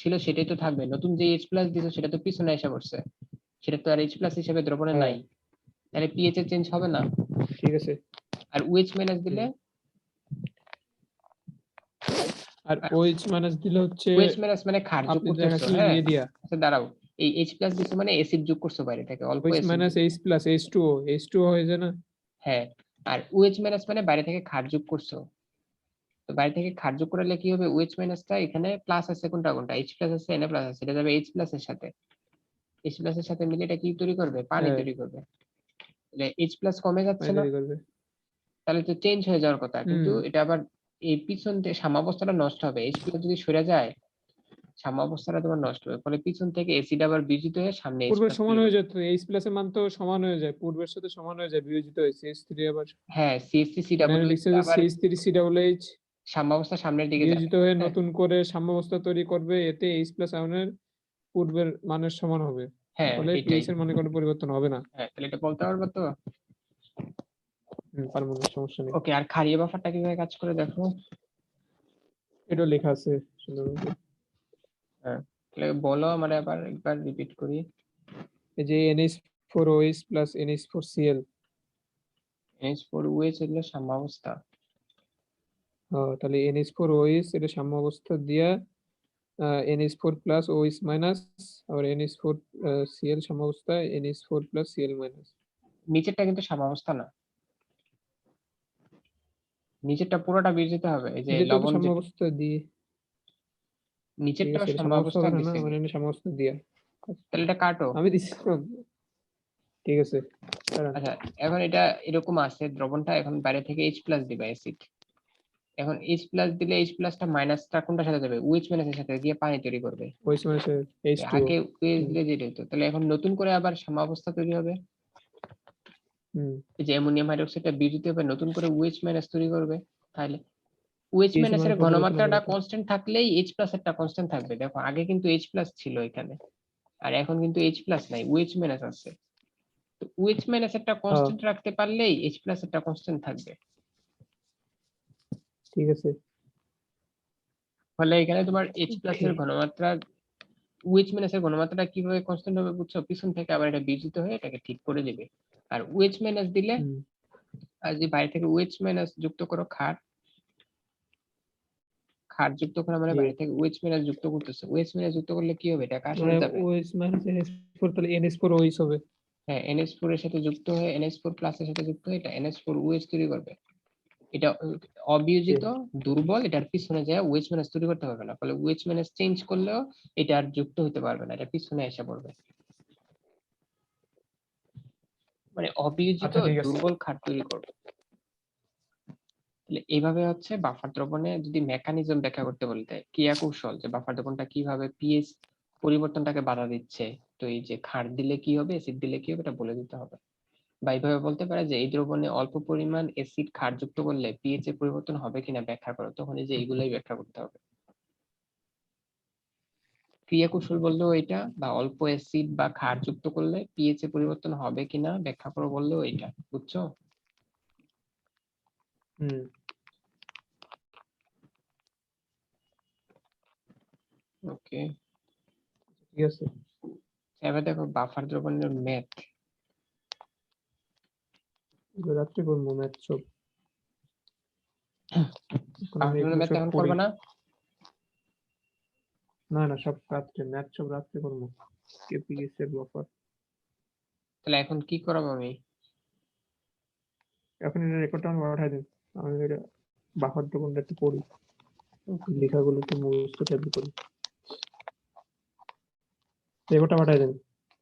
Speaker 1: ছিল সেটাই তো থাকবে, নতুন যে H প্লাস দিছো সেটা তো পিছনে এসে পড়ছে, সেটা তো আর H প্লাস হিসেবে দ্রবণে
Speaker 2: হ্যাঁ
Speaker 1: নাই, তাহলে পিএইচ এর চেঞ্জ হবে না।
Speaker 2: ঠিক আছে।
Speaker 1: আর OH মাইনাস দিলে,
Speaker 2: আর OH মাইনাস দিলে হচ্ছে
Speaker 1: OH মাইনাস মানে ক্ষার যোগ
Speaker 2: আপনি
Speaker 1: করতেছো,
Speaker 2: দেখাচ্ছিলেন
Speaker 1: হ্যাঁ।
Speaker 2: ইয়ে দিয়া
Speaker 1: আচ্ছা দাঁড়াও, এই H প্লাস দিছো মানে অ্যাসিড যোগ করছো বাইরে থেকে, অল্প
Speaker 2: OH
Speaker 1: acid.
Speaker 2: Minus H plus H2O হয়ে যায় না?
Speaker 1: হ্যাঁ, আর OH মাইনাস মানে বাইরে থেকে ক্ষার যোগ করছো, তো বাইরে থেকে ক্ষার যোগ করলে কি হবে, OH মাইনাসটা এখানে প্লাস আছে, কোনটা কোনটা, H প্লাস আছে, Na প্লাস আছে, এটা যাবে H প্লাস এর সাথে, H প্লাস এর সাথে মিলে এটা কি তৈরি করবে, পানি
Speaker 2: হ্যাঁ
Speaker 1: তৈরি করবে। তাহলে H প্লাস কমে যাচ্ছে
Speaker 2: পানি
Speaker 1: না,
Speaker 2: তৈরি করবে।
Speaker 1: তাহলে তো চেঞ্জ হয়ে যাওয়ার কথা, কিন্তু
Speaker 2: হুম
Speaker 1: এটা আবার এই পিছন থেকে সাম্যাবস্থাটা নষ্ট হবে, H প্লাস যদি সরে যায় সাম্যাবস্থাটা তোমার নষ্ট হবে, ফলে পিছন থেকে অ্যাসিড আবার বিয়োজিত হয়ে সামনে H
Speaker 2: পূর্বের
Speaker 1: প্লাস
Speaker 2: সমান
Speaker 1: তৈরি
Speaker 2: হয়ে
Speaker 1: করবে।
Speaker 2: যেত, H প্লাস এর মান তো সমান হয়ে যায়, পূর্বের সাথে সমান হয়ে যায়, বিয়োজিত হয়েছে H3 আবার,
Speaker 1: হ্যাঁ,
Speaker 2: মানে এখানে
Speaker 1: CH3COOH
Speaker 2: লিখছে যে
Speaker 1: আবার
Speaker 2: CH3CH
Speaker 1: সাম্যাবস্থা সামনের দিকে যাবে,
Speaker 2: বিয়োজিত হয়ে
Speaker 1: হ্যাঁ।
Speaker 2: নতুন করে সাম্যাবস্থা তৈরি করবে, এতে H প্লাস আয়নের পূর্বের মানের সমান হবে,
Speaker 1: হ্যাঁ,
Speaker 2: ফলে
Speaker 1: এটাই।
Speaker 2: পিএইচ এর মানে কোনো পরিবর্তন হবে না।
Speaker 1: হ্যাঁ, তাহলে এটা বলতে পারবো তো।
Speaker 2: পারবো না, সমস্যা নেই।
Speaker 1: ওকে, আর ক্ষারীয় বাফারটা কিভাবে কাজ করে দেখো।
Speaker 2: এটা লেখা আছে সুন্দরভাবে।
Speaker 1: হ্যাঁ, তাহলে বলো মানে আবার একবার রিপিট করি।
Speaker 2: এই যে NH4OH প্লাস NH4Cl,
Speaker 1: NH4OH এগুলো সাম্যাবস্থা।
Speaker 2: তাহলে NH4OH এটা সাম্য অবস্থা দিয়া NH4 প্লাস OH মাইনাস, আবার NH4Cl সাম্য অবস্থায় NH4 প্লাস Cl মাইনাস।
Speaker 1: নিচেরটা কিন্তু সাম্যাবস্থা না, নিচেরটা পুরোটা বের যেতে হবে, এই যে
Speaker 2: নিচেরটা তো
Speaker 1: লবণ
Speaker 2: সাম্য
Speaker 1: যেটা,
Speaker 2: অবস্থা দিয়ে, ঠিক
Speaker 1: নিচেরটাও
Speaker 2: আছে এটা সাম্য অবস্থা
Speaker 1: সাম্যাবস্থা
Speaker 2: হবে না, না
Speaker 1: দিছে
Speaker 2: আমার
Speaker 1: কিন্তু,
Speaker 2: এখানে সাম্য অবস্থা দিয়া,
Speaker 1: তাহলে এটা কাটো।
Speaker 2: আমি দিচ্ছি। ঠিক আছে দাঁড়ান।
Speaker 1: আচ্ছা, এখন এটা এরকম আছে, দ্রবণটা এখন বাইরে থেকে H প্লাস দিবা অ্যাসিড, এখন H প্লাস দিলে H প্লাসটা মাইনাসটা কোনটার সাথে যাবে, OH মাইনাসের সাথে গিয়ে পানি তৈরি করবে।
Speaker 2: OH minus H2O।
Speaker 1: আগে OH
Speaker 2: হুম
Speaker 1: দিলে যেটা হতো, তাহলে এখন নতুন করে আবার সাম্যাবস্থা তৈরি হবে,
Speaker 2: হুম
Speaker 1: এই যে অ্যামোনিয়াম হাইড্রোক্সাইডটা বিয়োজিত হবে, নতুন করে OH মাইনাস তৈরি করবে, তাহলে ওএইচ
Speaker 2: KC
Speaker 1: মাইনাস
Speaker 2: মানে
Speaker 1: এর
Speaker 2: পরিবর্তন
Speaker 1: ঘনমাত্রাটা
Speaker 2: হবে।
Speaker 1: কনস্ট্যান্ট থাকলেই এইচ প্লাস এরটা কনস্ট্যান্ট থাকবে। দেখো আগে কিন্তু এইচ প্লাস ছিল এখানে, আর এখন কিন্তু এইচ প্লাস নাই, ওএইচ মাইনাস আছে। তো ওএইচ মাইনাস এরটা কনস্ট্যান্ট রাখতে পারলেই এইচ প্লাস এরটা কনস্ট্যান্ট থাকবে।
Speaker 2: ঠিক আছে।
Speaker 1: ফলে এখানে তোমার এইচ প্লাস এর ঘনমাত্রা ওএইচ মাইনাস এর ঘনমাত্রাটা কিভাবে কনস্ট্যান্ট হবে বুঝছো? পিছন থেকে আবার এটা বিয়োজিত হয়ে এটাকে ঠিক করে দিবে। আর ওএইচ মাইনাস দিলে,
Speaker 2: হুম,
Speaker 1: আর যদি বাইরে থেকে ওএইচ মাইনাস যুক্ত করো খার যুক্ত করা মানে
Speaker 2: জি।
Speaker 1: বাইরে থেকে ওএইচ মাইনাস যুক্ত করতেছে, ওএইচ মাইনাস যুক্ত করলে কি হবে? এটা কার সাথে
Speaker 2: মানে
Speaker 1: যাবে?
Speaker 2: OH মাইনাস NH4 তাহলে NH4 OH হবে।
Speaker 1: হ্যাঁ, NH4 এর সাথে যুক্ত হয়ে NH4 প্লাস এর সাথে যুক্ত হয়ে এটা NH4 OH তৈরি করবে। এটা অবিয়োজিত দুর্বল, এটার পিছনে যায় ওএইচ মাইনাস তৈরি করতে পারবে না, ফলে ওএইচ মাইনাস চেঞ্জ করলেও এটা আর যুক্ত হতে পারবে না, এটা পিছনে এসে পড়বে। মানে অবিয়োজিত
Speaker 2: আচ্ছা ঠিক আছে।
Speaker 1: দুর্বল ক্ষার তৈরি করবে। তাহলে এইভাবে হচ্ছে বাফার দ্রবণে যদি মেকানিজম ব্যাখ্যা করতে বলতে, ক্রিয়া কৌশল যে বাফার দ্রবণটা কিভাবে পিএইচ পরিবর্তনটাকে বাধা দিচ্ছে, তো এই যে ক্ষার দিলে কি হবে, অ্যাসিড দিলে কি হবে, এটা বলে দিতে হবে। বা এইভাবে বলতে পারে যে এই দ্রবণে অল্প পরিমাণ অ্যাসিড ক্ষার যুক্ত করলে পিএইচ এর পরিবর্তন হবে কিনা ব্যাখ্যা করো, তখন এই যে এইগুলাই ব্যাখ্যা করতে হবে। ক্রিয়া কৌশল বললেও এটা, বা অল্প অ্যাসিড বা ক্ষার যুক্ত করলে পিএইচ এর পরিবর্তন হবে কিনা ব্যাখ্যা করো বললেও এটা, বুঝছো?
Speaker 2: হুম,
Speaker 1: ওকে,
Speaker 2: ঠিক আছে।
Speaker 1: এবার দেখো বাফার দ্রবণের ম্যাথ।
Speaker 2: রাত্রে করবো ম্যাথ সব। এখন
Speaker 1: বাফার
Speaker 2: আমি
Speaker 1: দ্রবণের
Speaker 2: এগুলো
Speaker 1: ম্যাথ
Speaker 2: সব
Speaker 1: এখন
Speaker 2: করি।
Speaker 1: করবে না?
Speaker 2: না না, সব রাত্রে, ম্যাথ সব রাত্রে করবো। KPS এর বাফার।
Speaker 1: তাহলে এখন কি করাবো আমি?
Speaker 2: এখন এটা রেকর্ডটা আমি পাঠাই দিন। আমি এটা বাফার দ্রবণটা একটু পড়ি, লেখাগুলো একটু মুখস্থ টাইপ করি। রেকর্ডটা পাঠাই দেন।